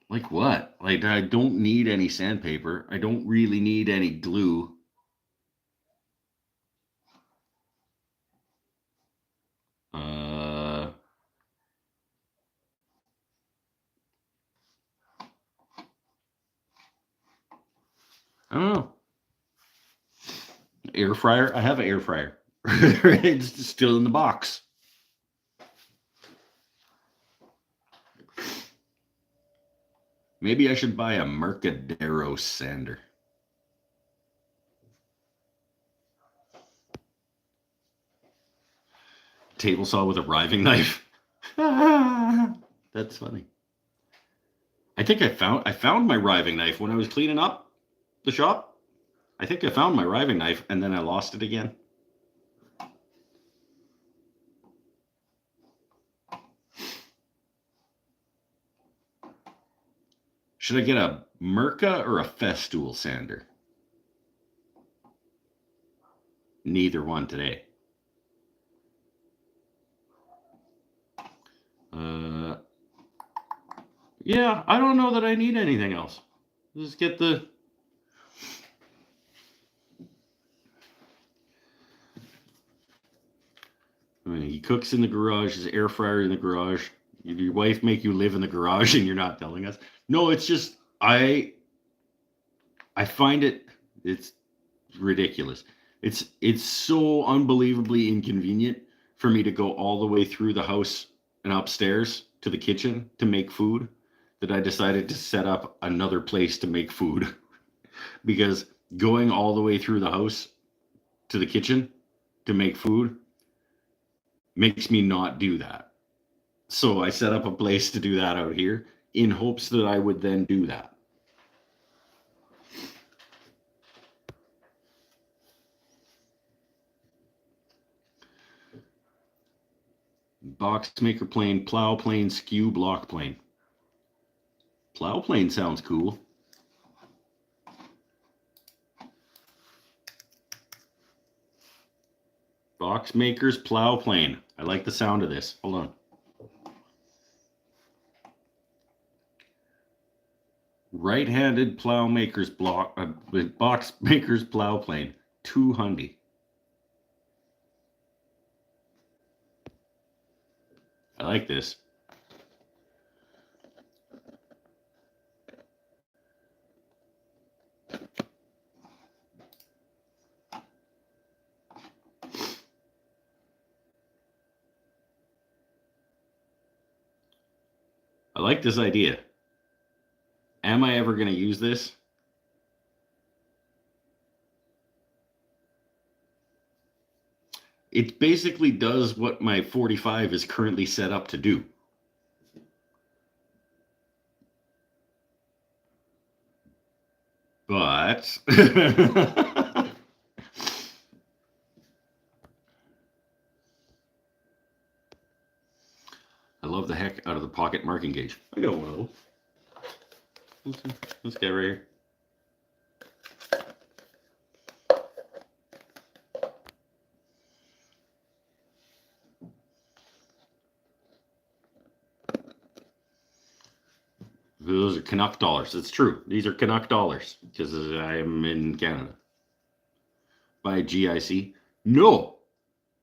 Speaker 1: Like what? Like, I don't need any sandpaper. I don't really need any glue. I don't know. Air fryer? I have an air fryer. It's still in the box. Maybe I should buy a Mercadero sander. Table saw with a riving knife. That's funny. I think I found my riving knife when I was cleaning up the shop. I think I found my riving knife and then I lost it again. Should I get a Mirka or a Festool sander? Neither one today. Yeah, I don't know that I need anything else. Just get the... I mean, he cooks in the garage, his air fryer in the garage. Your wife make you live in the garage and you're not telling us. No, it's just, I find it's ridiculous. It's so unbelievably inconvenient for me to go all the way through the house and upstairs to the kitchen to make food that I decided to set up another place to make food. Because going all the way through the house to the kitchen to make food makes me not do that. So I set up a place to do that out here. in hopes that I would then do that. Box maker plane, plow plane, skew block plane. Plow plane sounds cool. Box makers plow plane. I like the sound of this. Hold on. Right-handed plow makers block box makers plow plane. $200. I like this. I like this idea. Am I ever going to use this? It basically does what my 45 is currently set up to do. But I love the heck out of the pocket marking gauge. I got one of those. This guy right here. Those are Canuck dollars. It's true. These are Canuck dollars because I am in Canada. By GIC? No.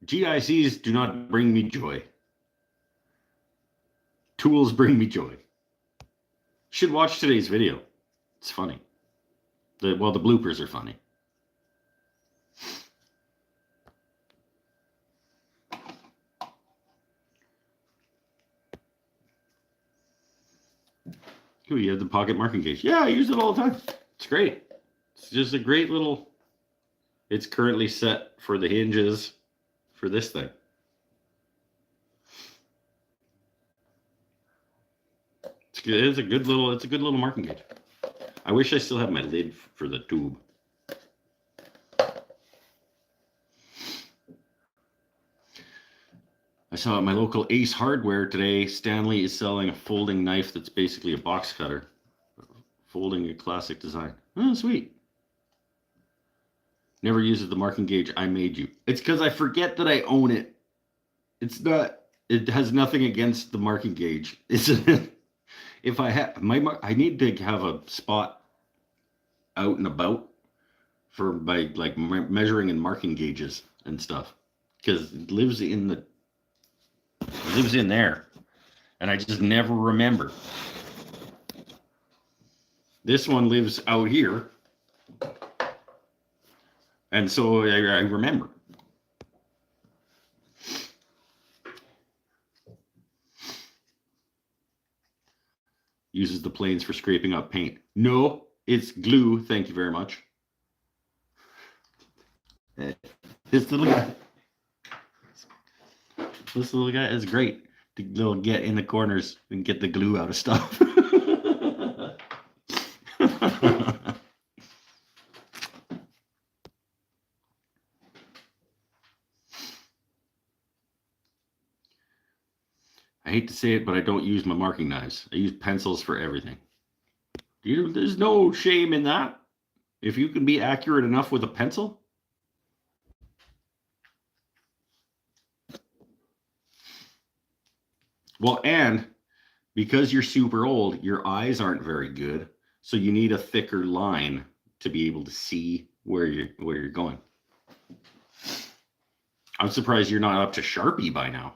Speaker 1: GICs do not bring me joy. Tools bring me joy. You should watch today's video. It's funny. The bloopers are funny. Ooh, you have the pocket marking gauge. Yeah, I use it all the time. It's great. It's just a great little... It's currently set for the hinges for this thing. It's a good little marking gauge. I wish I still had my lid for the tube. I saw at my local Ace Hardware today, Stanley is selling a folding knife that's basically a box cutter. Folding a classic design. Oh, sweet. Never uses the marking gauge I made you. It's because I forget that I own it. It's not, it has nothing against the marking gauge. It's if I have I need to have a spot out and about for my like measuring and marking gauges and stuff because it lives in there and I just never remember. This one lives out here and so I remember. Uses the planes for scraping up paint. No, it's glue. Thank you very much. This little guy is great to little get in the corners and get the glue out of stuff. I hate to say it, but I don't use my marking knives. I use pencils for everything. There's no shame in that. If you can be accurate enough with a pencil. Well, and because you're super old, your eyes aren't very good. So you need a thicker line to be able to see where you're going. I'm surprised you're not up to Sharpie by now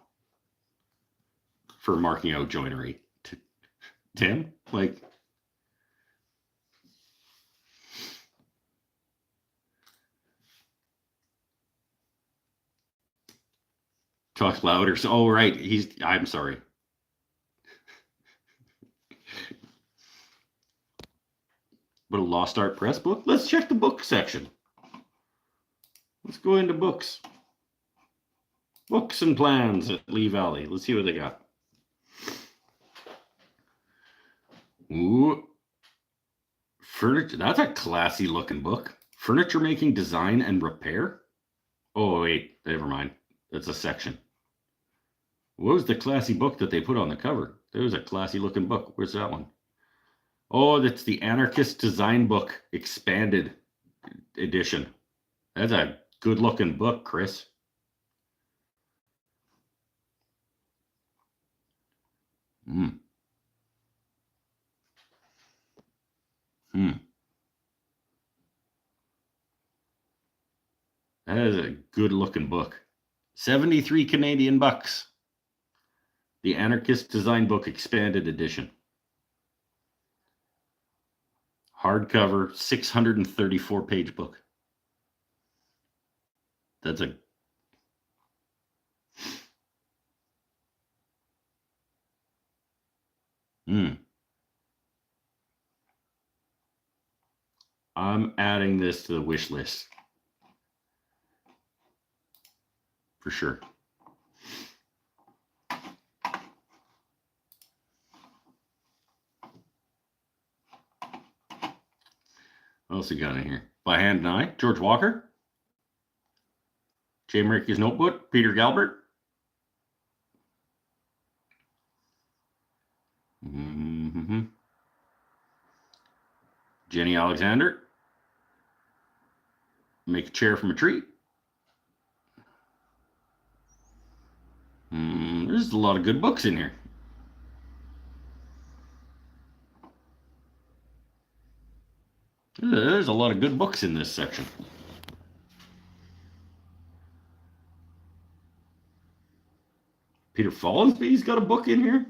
Speaker 1: for marking out joinery. Tim, like, talk louder. So, oh, right. I'm sorry. But a Lost Art Press book? Let's check the book section. Let's go into books. Books and plans at Lee Valley. Let's see what they got. Ooh. Furniture. That's a classy looking book. Furniture making design and repair. Oh, wait. Never mind. That's a section. What was the classy book that they put on the cover? There was a classy looking book. Where's that one? Oh, that's the Anarchist Design Book Expanded Edition. That's a good looking book, Chris. Hmm. That is a good looking book. 73 Canadian bucks. The Anarchist Design Book Expanded Edition. Hardcover, 634 page book. That's a I'm adding this to the wish list. For sure. What else we got in here? By Hand and Eye, George Walker. Jay Murphy's Notebook, Peter Galbert. Jenny Alexander. Make a chair from a tree. There's a lot of good books in here. There's a lot of good books in this section. Peter Follansbee's got a book in here.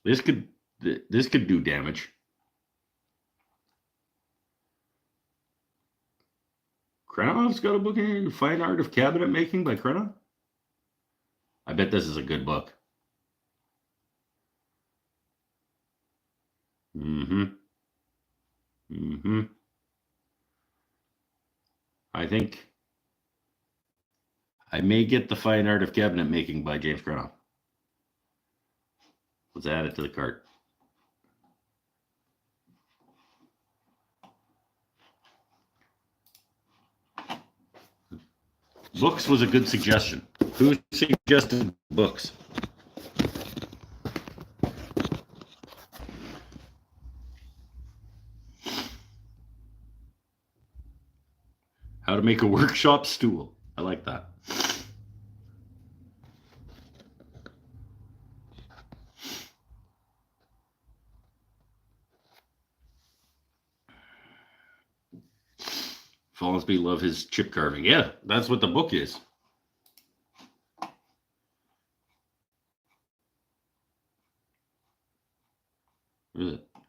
Speaker 1: This could do damage. Krenov's got a book in here, Fine Art of Cabinet Making by Krenov. I bet this is a good book. I think I may get the Fine Art of Cabinet Making by James Krenov. Let's add it to the cart. Books was a good suggestion. Who suggested books? How to make a workshop stool. I like that. Follansbee love his chip carving. Yeah, that's what the book is.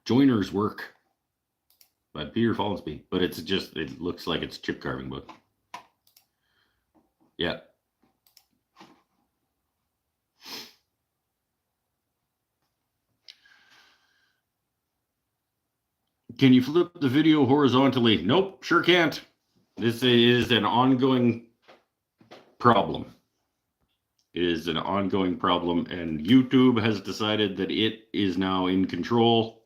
Speaker 1: Joiner's Work by Peter Follansbee, but it's just, it looks like it's a chip carving book. Yeah. Can you flip the video horizontally? Nope, sure can't. This is an ongoing problem. It is an ongoing problem, and YouTube has decided that it is now in control,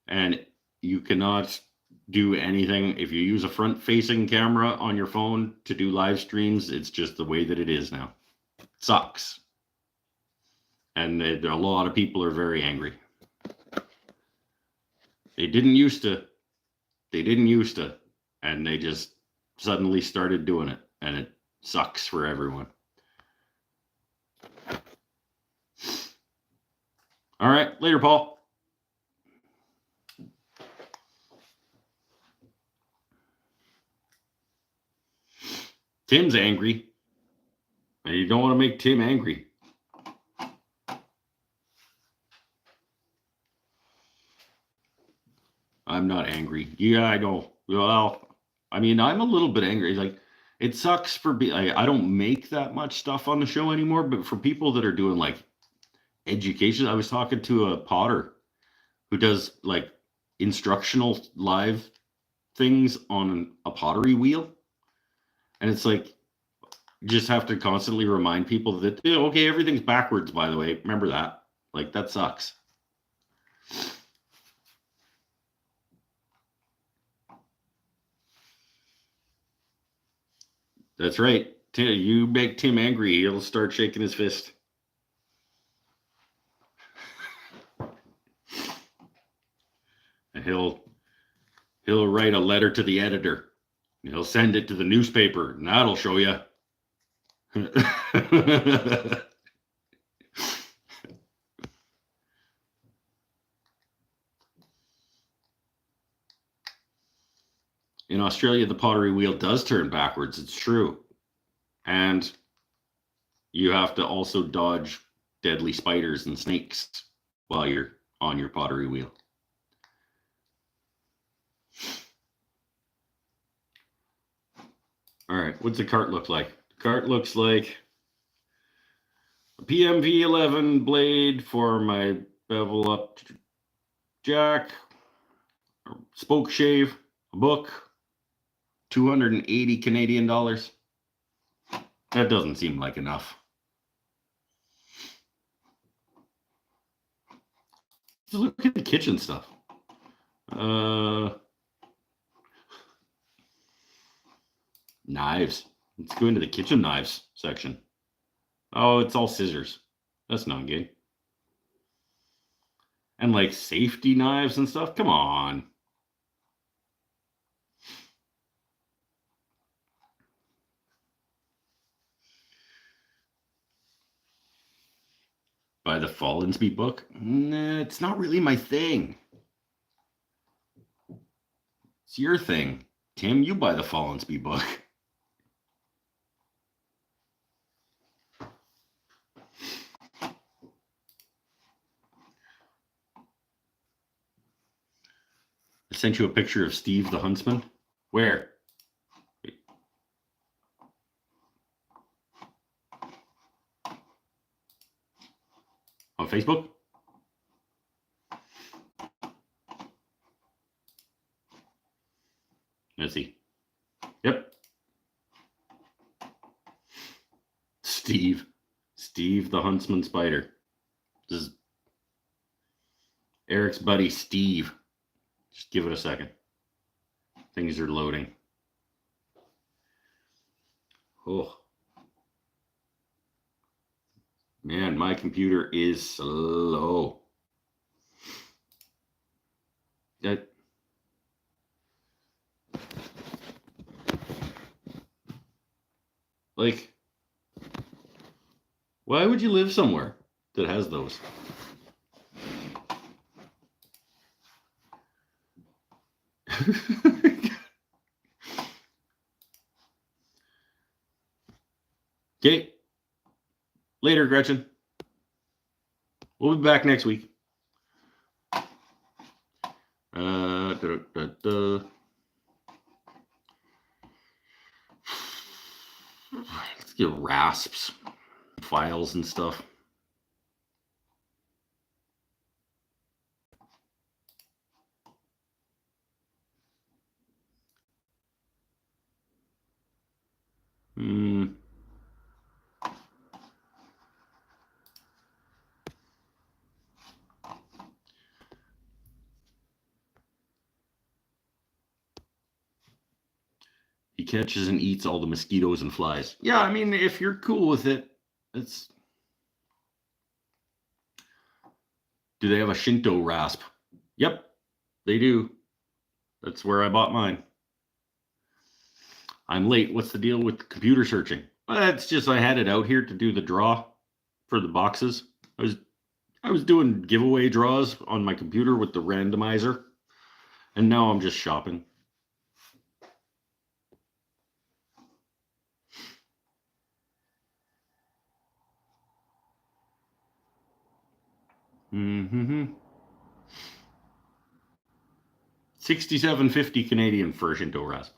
Speaker 1: and you cannot do anything. If you use a front-facing camera on your phone to do live streams, it's just the way that it is now. It sucks. And a lot of people are very angry. They didn't used to, and they just suddenly started doing it, and it sucks for everyone. All right, later, Paul. Tim's angry. You don't want to make Tim angry. I'm not angry. Yeah, I know. Well, I mean, I'm a little bit angry. Like, it sucks for I don't make that much stuff on the show anymore, but for people that are doing like education, I was talking to a potter who does like instructional live things on a pottery wheel. And it's like, you just have to constantly remind people that, okay, everything's backwards, by the way. Remember that. Like, that sucks. That's right. You make Tim angry, he'll start shaking his fist. And he'll write a letter to the editor. He'll send it to the newspaper, and that'll show you. In Australia, the pottery wheel does turn backwards. It's true. And you have to also dodge deadly spiders and snakes while you're on your pottery wheel. All right, what's the cart look like? The cart looks like a PMV11 blade for my bevel up jack, spoke shave, a book, 280 Canadian dollars. That doesn't seem like enough. Just look at the kitchen stuff. Knives. Let's go into the kitchen knives section. Oh, it's all scissors. That's not good. And like safety knives and stuff. Come on. Buy the Follansbee book? Nah, it's not really my thing. It's your thing. Tim, you buy the Follansbee book. I sent you a picture of Steve the Huntsman. Where? On Facebook? Let's see. Yep. Steve the Huntsman Spider. This is Eric's buddy Steve. Just give it a second. Things are loading. Oh. Man, my computer is slow. Like, why would you live somewhere that has those? Okay. Later, Gretchen. We'll be back next week. Let's get rasps, files and stuff. He catches and eats all the mosquitoes and flies. Yeah, I mean, if you're cool with it, it's... Do they have a Shinto rasp? Yep, they do. That's where I bought mine. I'm late. What's the deal with computer searching? Well, it's just I had it out here to do the draw for the boxes. I was doing giveaway draws on my computer with the randomizer, and now I'm just shopping. $67.50 Canadian for a Shinto rasp.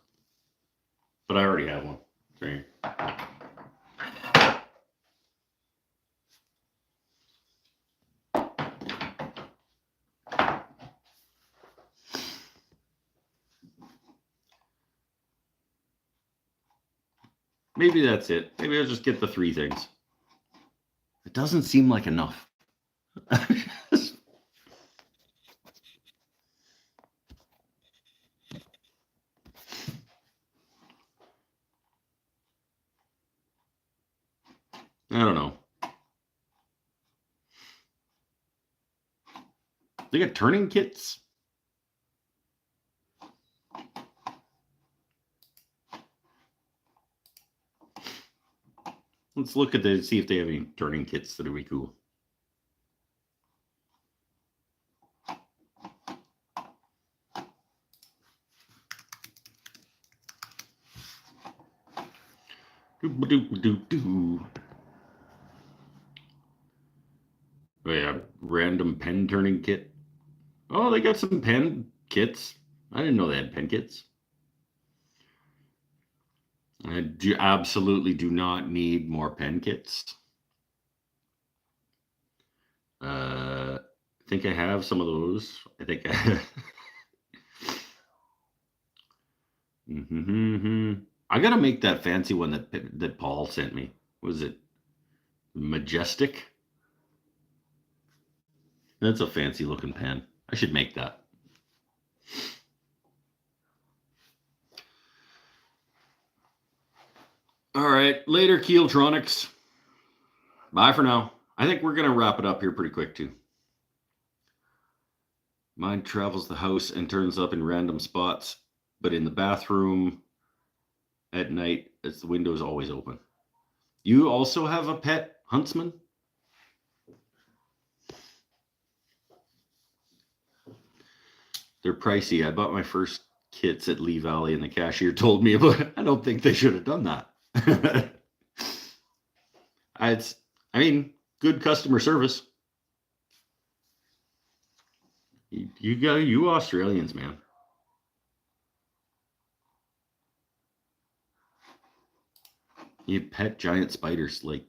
Speaker 1: But I already have one. Right. Maybe that's it. Maybe I'll just get the 3 things. It doesn't seem like enough. I don't know. They got turning kits? Let's look at the see if they have any turning kits that would be cool. Oh yeah, random pen turning kit. Oh, they got some pen kits. I didn't know they had pen kits. I absolutely do not need more pen kits. I think I have some of those. I think I have. I gotta make that fancy one that Paul sent me. Was it Majestic? That's a fancy looking pen. I should make that. All right, later, Keeltronics. Bye for now. I think we're gonna wrap it up here pretty quick too. Mine travels the house and turns up in random spots, but in the bathroom at night, the window is always open. You also have a pet huntsman? They're pricey. I bought my first kits at Lee Valley, and the cashier told me about it. I don't think they should have done that. I mean, good customer service. You Australians, man. You pet giant spiders like.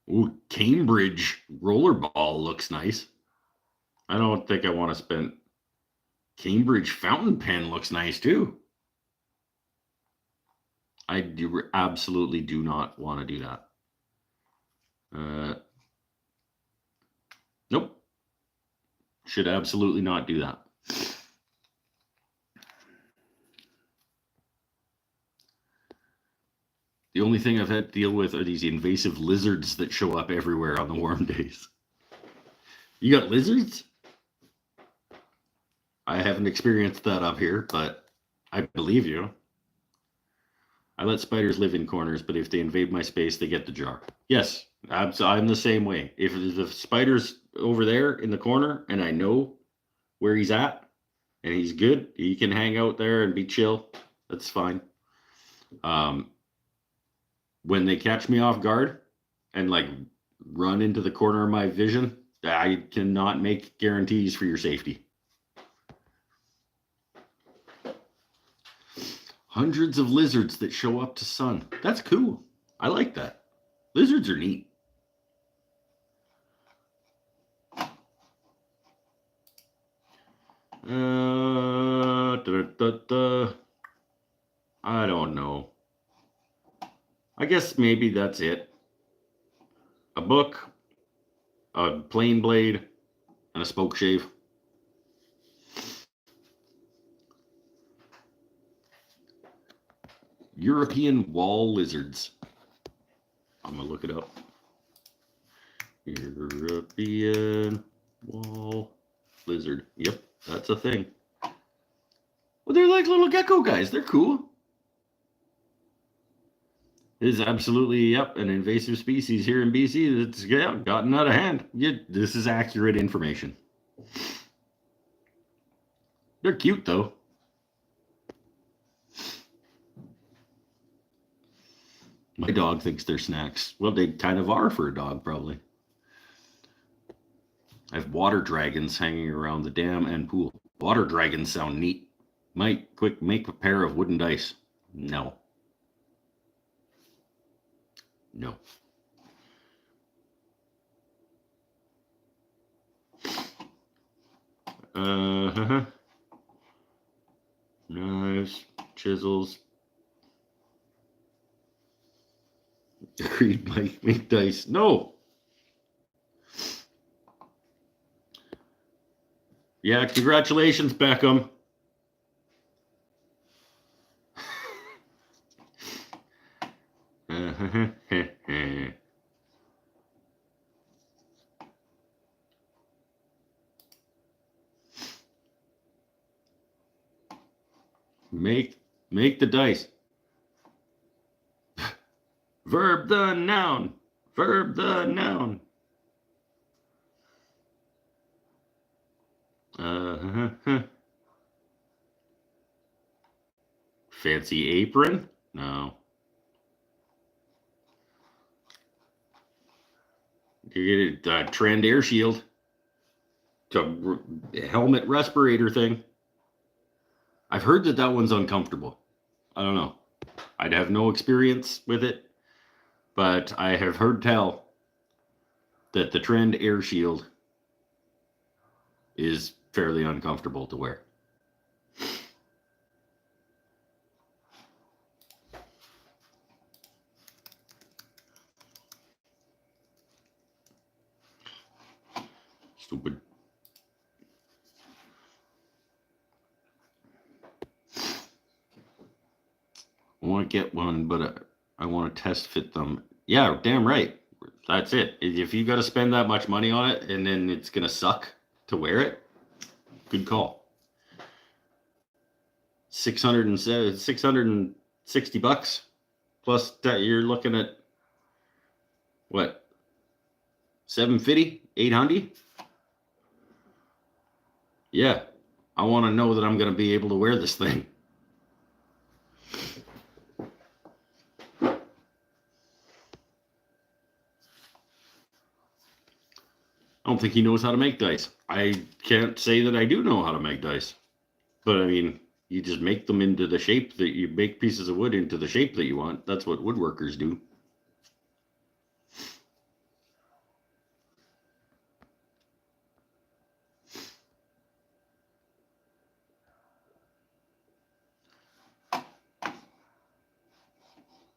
Speaker 1: Ooh, Cambridge rollerball looks nice. I don't think I want to spend. Cambridge fountain pen looks nice too. I absolutely do not want to do that. Nope. Should absolutely not do that. The only thing I've had to deal with are these invasive lizards that show up everywhere on the warm days. You got lizards? I haven't experienced that up here, but I believe you. I let spiders live in corners, but if they invade my space, they get the jar. Yes, I'm the same way. If the spider's over there in the corner and I know where he's at and he's good, he can hang out there and be chill. That's fine. When they catch me off guard and like run into the corner of my vision, I cannot make guarantees for your safety. Hundreds of lizards that show up to sun. That's cool. I like that. Lizards are neat. I don't know. I guess maybe that's it. A book, a plane blade, and a spoke shave. European wall lizards. I'm gonna look it up. European wall lizard. Yep, that's a thing. Well, they're like little gecko guys. They're cool. It is absolutely, yep, an invasive species here in BC that's gotten out of hand. This is accurate information. They're cute, though. My dog thinks they're snacks. Well, they kind of are for a dog, probably. I have water dragons hanging around the dam and pool. Water dragons sound neat. Might quick make a pair of wooden dice. No. No. Knives, chisels. Agreed, Mike. Make dice. No. Yeah, congratulations, Beckham. Make the dice. Verb the noun. Verb the noun. Fancy apron? No. You get a Trend Air Shield. It's a helmet respirator thing. I've heard that one's uncomfortable. I don't know. I'd have no experience with it, but I have heard tell that the Trend Air Shield is fairly uncomfortable to wear. Stupid. I want to get one, but I want to test fit them. Yeah, damn right. That's it. If you got to spend that much money on it and then it's going to suck to wear it, good call. 660 bucks plus that you're looking at what? 750, 800? Yeah. I want to know that I'm going to be able to wear this thing. I don't think he knows how to make dice. I can't say that I do know how to make dice. But I mean, you just make them into the shape that you make pieces of wood into the shape that you want. That's what woodworkers do.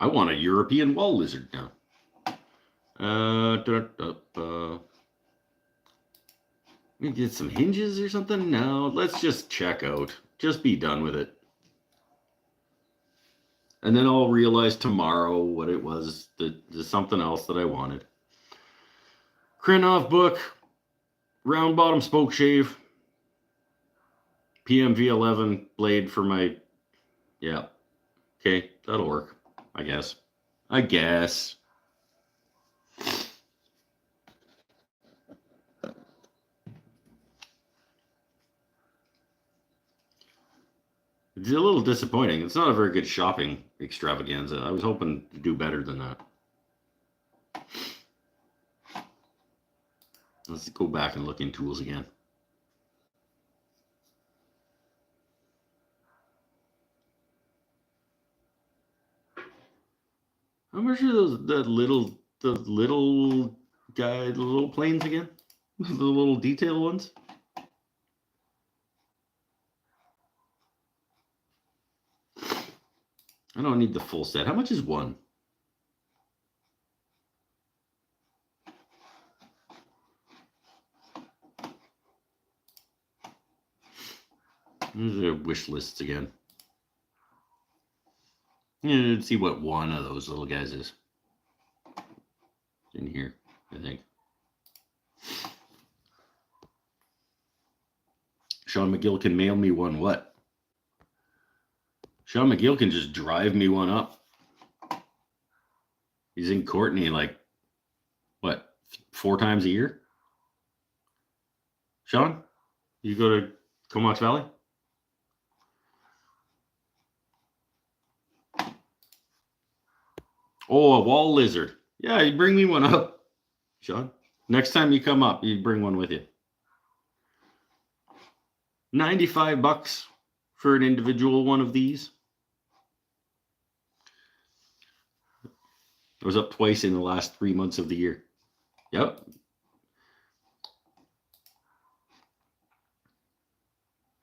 Speaker 1: I want a European wall lizard now. We get some hinges or something? No, let's just check out. Just be done with it. And then I'll realize tomorrow what it was. There's something else that I wanted. Krenov book. Round bottom spoke shave. PMV11 blade for my... Yeah. Okay, that'll work. I guess. It's a little disappointing. It's not a very good shopping extravaganza. I was hoping to do better than that. Let's go back and look in tools again. How much are the little guy, the little planes again? The little detail ones? I don't need the full set. How much is one? There's the wish lists again. Yeah, let's see what one of those little guys is. In here, I think. Sean McGill can mail me one what? Sean McGill can just drive me one up. He's in Courtney like, what, 4 times a year? Sean, you go to Comox Valley? Oh, a wall lizard. Yeah, you bring me one up, Sean. Next time you come up, you bring one with you. 95 bucks for an individual one of these. I was up twice in the last 3 months of the year. Yep.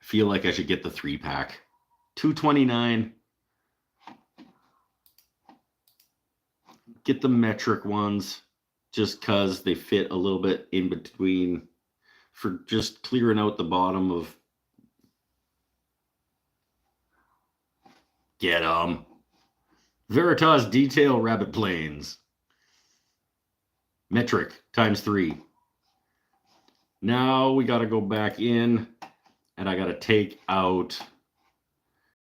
Speaker 1: I feel like I should get the 3-pack. $229. get the metric ones just because they fit a little bit in between for just clearing out the bottom of. Get 'em. Veritas Detail Rabbit Planes. Metric times 3. Now we got to go back in and I got to take out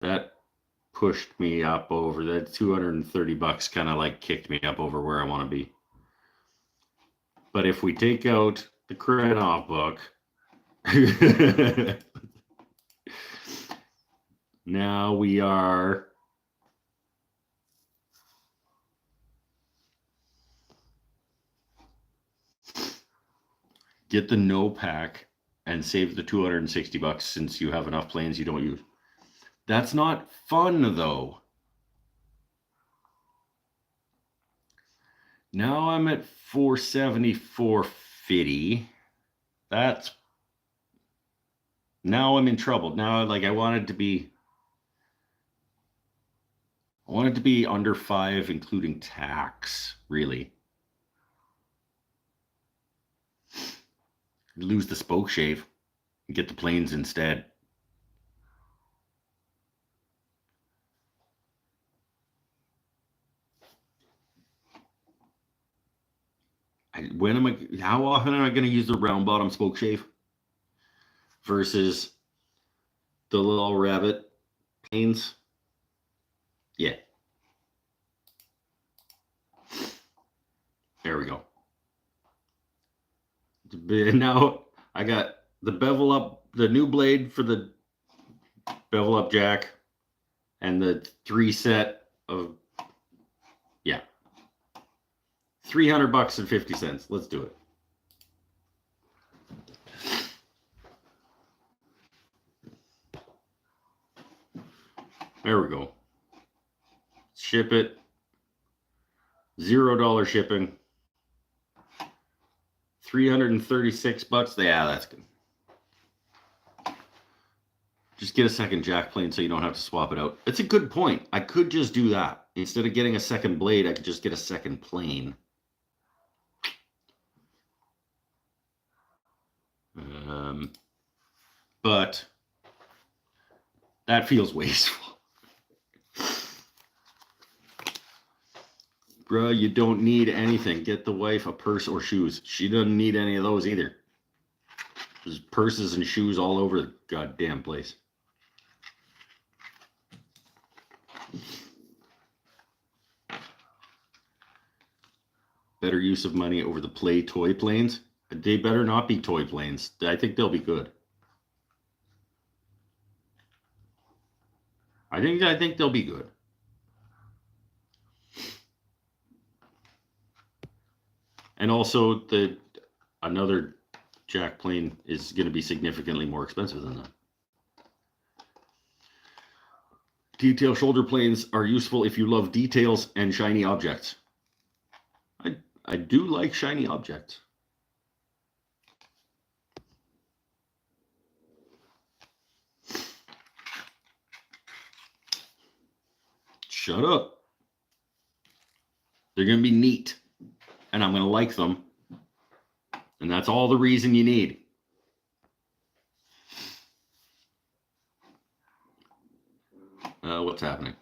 Speaker 1: that. Pushed me up over that $230 kind of like kicked me up over where I want to be. But if we take out the Krenov book, now we are get the no pack and save the $260 since you have enough planes you don't use. That's not fun, though. Now I'm at 474.50. That's... Now I'm in trouble. Now, like, I wanted to be under 5, including tax, really. Lose the spoke shave and get the planes instead. How often am I going to use the round bottom spoke shave versus the little rabbit planes? Yeah. There we go. Now I got the bevel up, the new blade for the bevel up jack, and the 3 set of, yeah, $300 and 50 cents. Let's do it. There we go. Ship it. $0 shipping. $336. Yeah, that's good. Just get a second jack plane so you don't have to swap it out. It's a good point. I could just do that. Instead of getting a second blade, I could just get a second plane. But that feels wasteful. Bruh, you don't need anything. Get the wife a purse or shoes. She doesn't need any of those either. There's purses and shoes all over the goddamn place. Better use of money over the play toy planes. They better not be toy planes. I think they'll be good. I think they'll be good. And also another jack plane is going to be significantly more expensive than that. Detail shoulder planes are useful if you love details and shiny objects. I do like shiny objects. Shut up. They're going to be neat. And I'm going to like them. And that's all the reason you need. What's happening?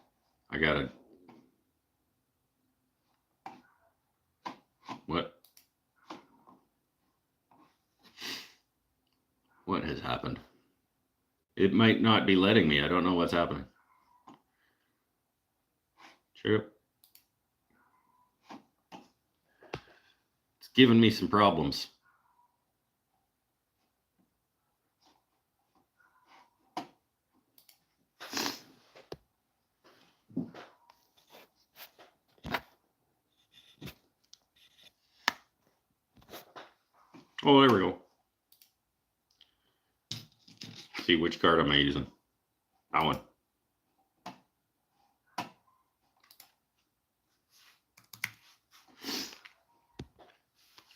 Speaker 1: I got to... What? What has happened? It might not be letting me. I don't know what's happening. Sure. It's giving me some problems. Oh, there we go. See, which card am I using? That one.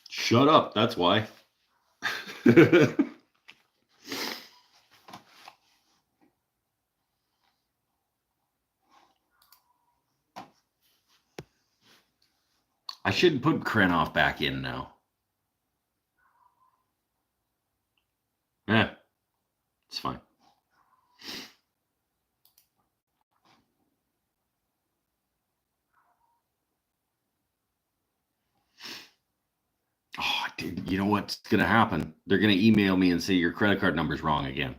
Speaker 1: Shut up, that's why. I should put Krenov back in now. Yeah, it's fine. Oh, dude, you know what's going to happen? They're going to email me and say your credit card number's wrong again.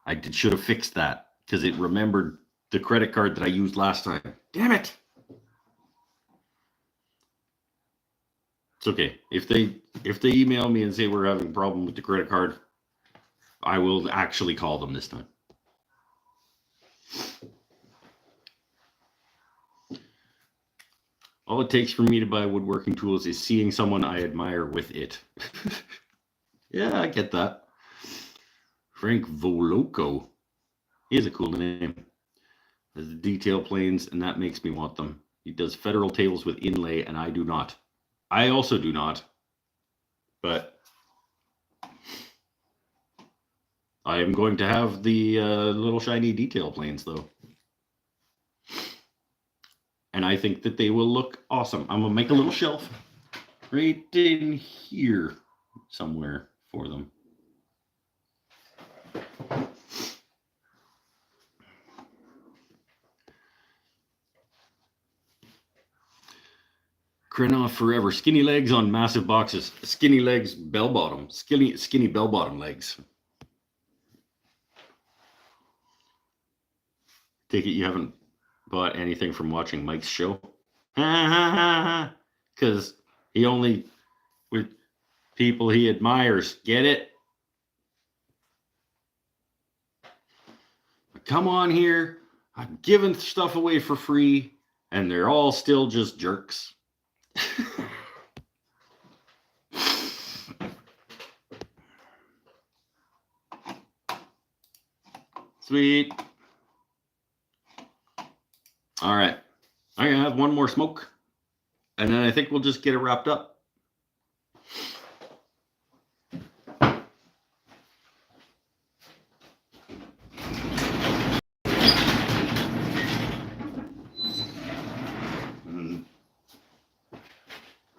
Speaker 1: I should have fixed that because it remembered the credit card that I used last time. Damn it. It's okay. If they email me and say we're having a problem with the credit card, I will actually call them this time. All it takes for me to buy woodworking tools is seeing someone I admire with it. Yeah, I get that. Frank Voloco. He has a cool name. Has the detail planes, and that makes me want them. He does federal tables with inlay, and I do not. I also do not. But I am going to have the little shiny detail planes, though. And I think that they will look awesome. I'm going to make a little shelf right in here somewhere for them. Krenov forever. Skinny legs on massive boxes. Skinny legs, bell bottom. Skinny bell bottom legs. Take it you haven't bought anything from watching Mike's show? Because he only with people he admires. Get it? I come on here. I'm giving stuff away for free, and they're all still just jerks. Sweet. All right. I'm going to have one more smoke, and then I think we'll just get it wrapped up.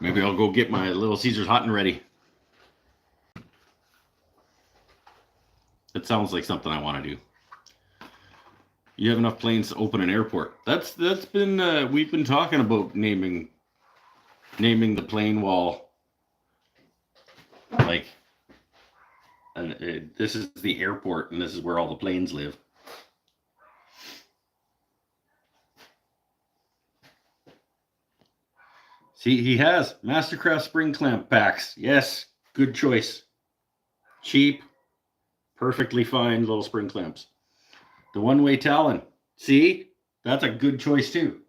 Speaker 1: Maybe I'll go get my Little Caesars hot and ready. That sounds like something I want to do. You have enough planes to open an airport. That's been we've been talking about naming the plane wall. Like, and this is the airport, and this is where all the planes live. See, he has Mastercraft spring clamp packs. Yes, good choice. Cheap, perfectly fine little spring clamps. The one-way Talon. See, that's a good choice too.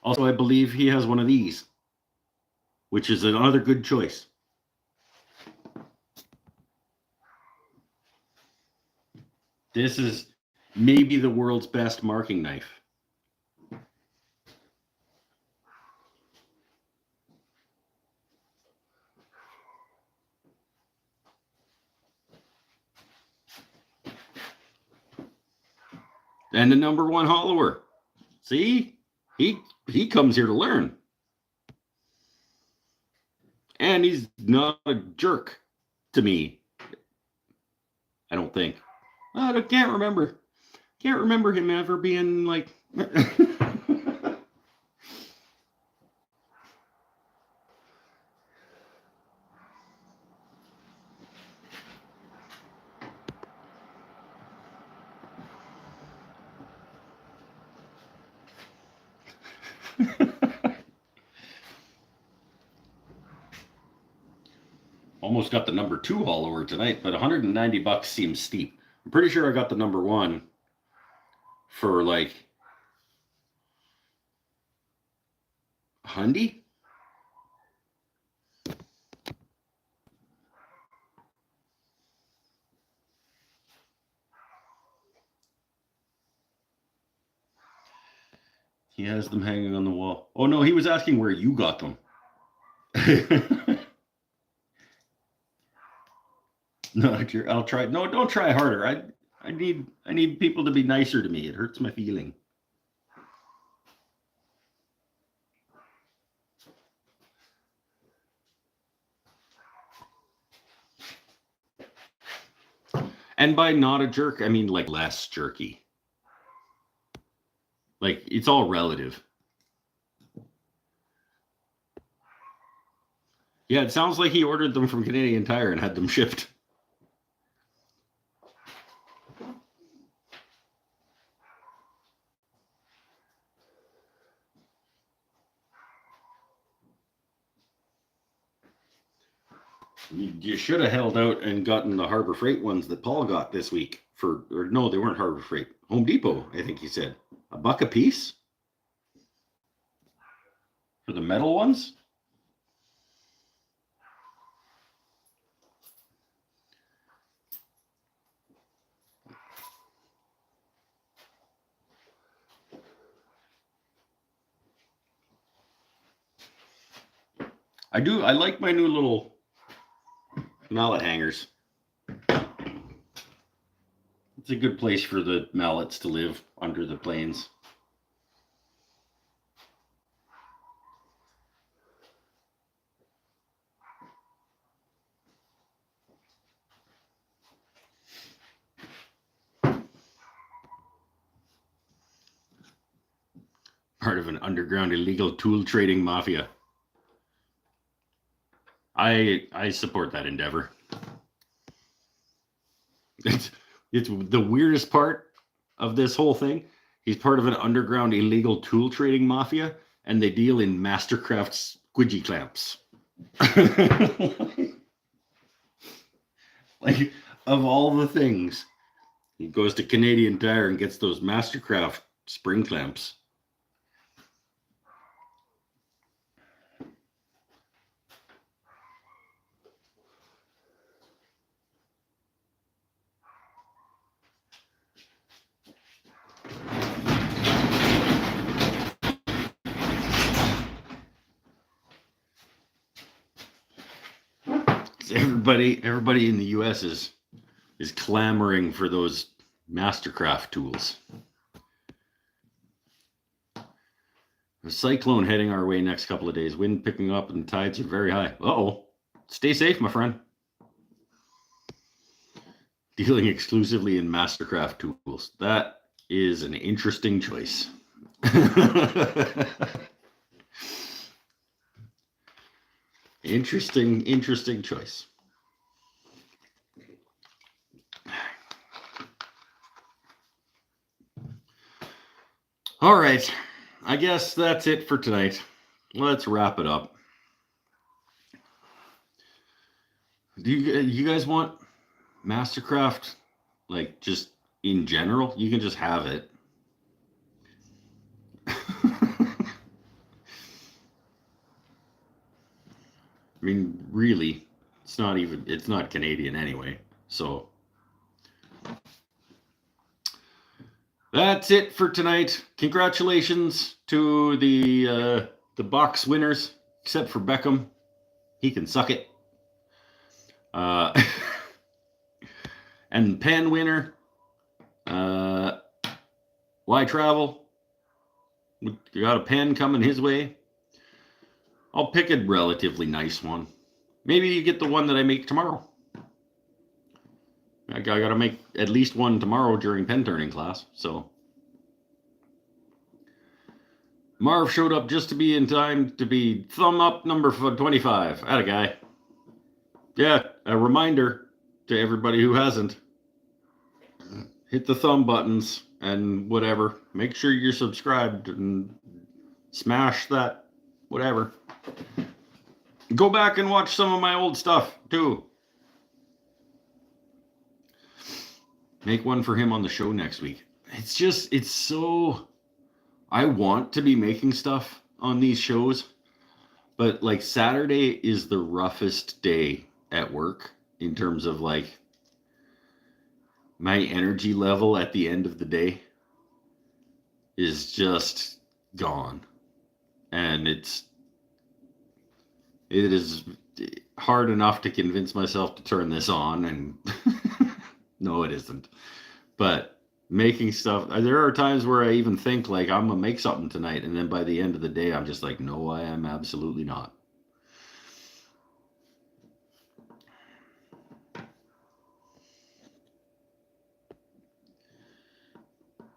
Speaker 1: Also, I believe he has one of these, which is another good choice. This is maybe the world's best marking knife. And the #1 hollower. See? He comes here to learn. And he's not a jerk to me. I don't think. I can't remember. Can't remember him ever being like... Almost got the #2 hollower tonight, but $190 seems steep. I'm pretty sure I got the #1 for like $100. He has them hanging on the wall. Oh no, he was asking where you got them. No, I'll try. No, don't try harder. I need people to be nicer to me. It hurts my feeling. And by not a jerk, I mean like less jerky. Like, it's all relative. Yeah, it sounds like he ordered them from Canadian Tire and had them shipped. You should have held out and gotten the Harbor Freight ones that Paul got this week or no, they weren't Harbor Freight. Home Depot, I think he said. $1 a piece? For the metal ones? I like my new little mallet hangers. It's a good place for the mallets to live under the planes. Part of an underground illegal tool trading mafia. I support that endeavor. It's the weirdest part of this whole thing. He's part of an underground illegal tool trading mafia, and they deal in Mastercraft squidgy clamps. Like, of all the things, he goes to Canadian Tire and gets those Mastercraft spring clamps. Everybody in the U.S. is clamoring for those Mastercraft tools. A cyclone heading our way next couple of days. Wind picking up and tides are very high. Uh-oh. Stay safe, my friend. Dealing exclusively in Mastercraft tools. That is an interesting choice. Interesting choice. All right. I guess that's it for tonight. Let's wrap it up. Do you guys want Mastercraft, like, just in general? You can just have it. I mean, really, it's not Canadian anyway. So that's it for tonight. Congratulations to the box winners, except for Beckham. He can suck it. And pen winner, Why Travel? We got a pen coming his way. I'll pick a relatively nice one. Maybe you get the one that I make tomorrow. I gotta make at least one tomorrow during pen turning class. So Marv showed up just to be in time to be thumb up number 25. Atta guy. Yeah, a reminder to everybody who hasn't. Hit the thumb buttons and whatever. Make sure you're subscribed and smash that whatever. Go back and watch some of my old stuff too. Make one for him on the show next week. It's so, I want to be making stuff on these shows, but like Saturday is the roughest day at work in terms of like my energy level at the end of the day is just gone. And it is hard enough to convince myself to turn this on, and no, it isn't. But making stuff, there are times where I even think like I'm gonna make something tonight, and then by the end of the day, I'm just like, no, I am absolutely not.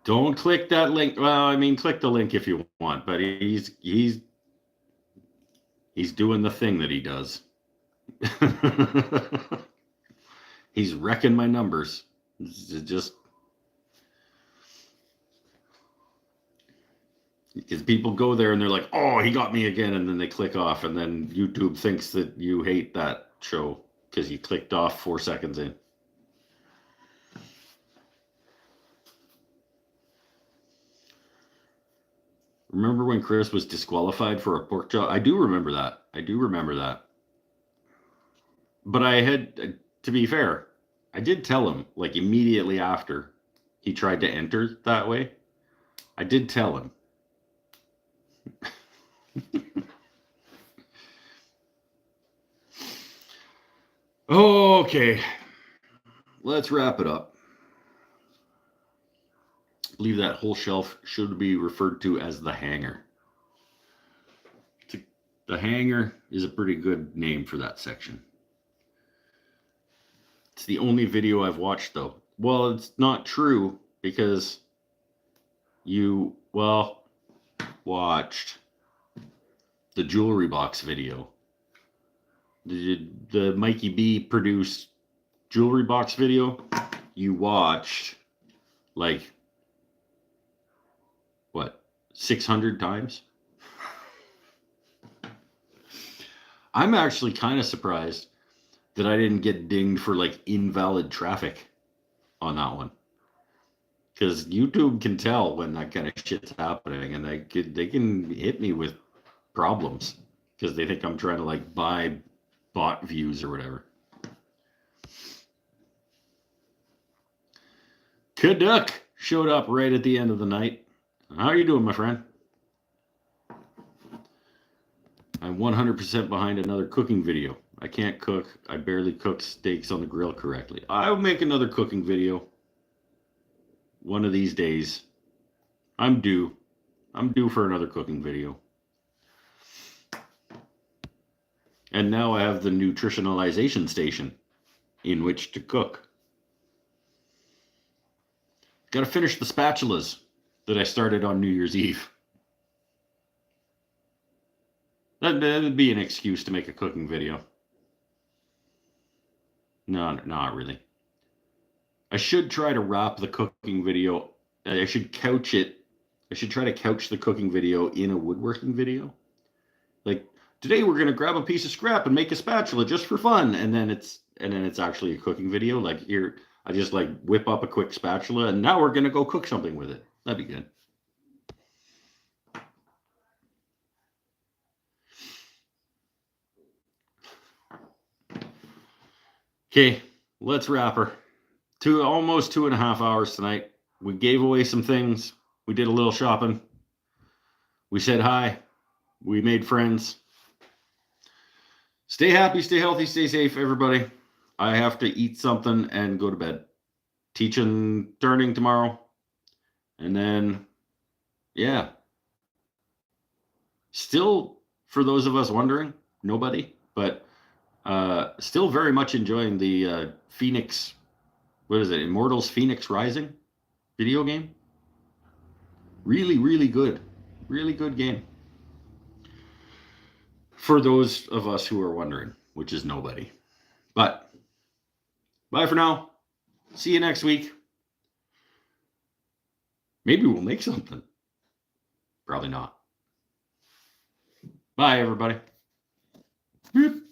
Speaker 1: Don't click that link. Well, I mean, click the link if you want, but he's doing the thing that he does. He's wrecking my numbers. Just because people go there and they're like, "Oh, he got me again," and then they click off, and then YouTube thinks that you hate that show because you clicked off 4 seconds in. Remember when Chris was disqualified for a pork chop? I do remember that. But I had, to be fair, I did tell him, like, immediately after he tried to enter that way. I did tell him. Okay. Let's wrap it up. I believe that whole shelf should be referred to as the hangar. The hangar is a pretty good name for that section. It's the only video I've watched, though. Well, it's not true because you, well, watched the jewelry box video. The Mikey B produced jewelry box video. You watched like what, 600 times? I'm actually kind of surprised that I didn't get dinged for like invalid traffic on that one. Because YouTube can tell when that kind of shit's happening, and they can hit me with problems because they think I'm trying to like buy bot views or whatever. Caduck showed up right at the end of the night. How are you doing, my friend? I'm 100% behind another cooking video. I can't cook. I barely cook steaks on the grill correctly. I'll make another cooking video one of these days. I'm due for another cooking video. And now I have the nutritionalization station in which to cook. Got to finish the spatulas that I started on New Year's Eve. That would be an excuse to make a cooking video. No, not really. I should try to wrap the cooking video. I should couch it. I should try to couch the cooking video in a woodworking video. Like, today we're gonna grab a piece of scrap and make a spatula just for fun, and then it's actually a cooking video. Like, here, I just like whip up a quick spatula, and now we're gonna go cook something with it. That'd be good. Okay, let's wrap her. Almost 2.5 hours tonight. We gave away some things. We did a little shopping. We said hi. We made friends. Stay happy, stay healthy, stay safe, everybody. I have to eat something and go to bed. Teaching turning tomorrow. And then, yeah. Still, for those of us wondering, nobody, but still very much enjoying the Phoenix, what is it, Immortals Phoenix Rising video game. Really, really good. Really good game. For those of us who are wondering, which is nobody. But, bye for now. See you next week. Maybe we'll make something. Probably not. Bye, everybody. Beep.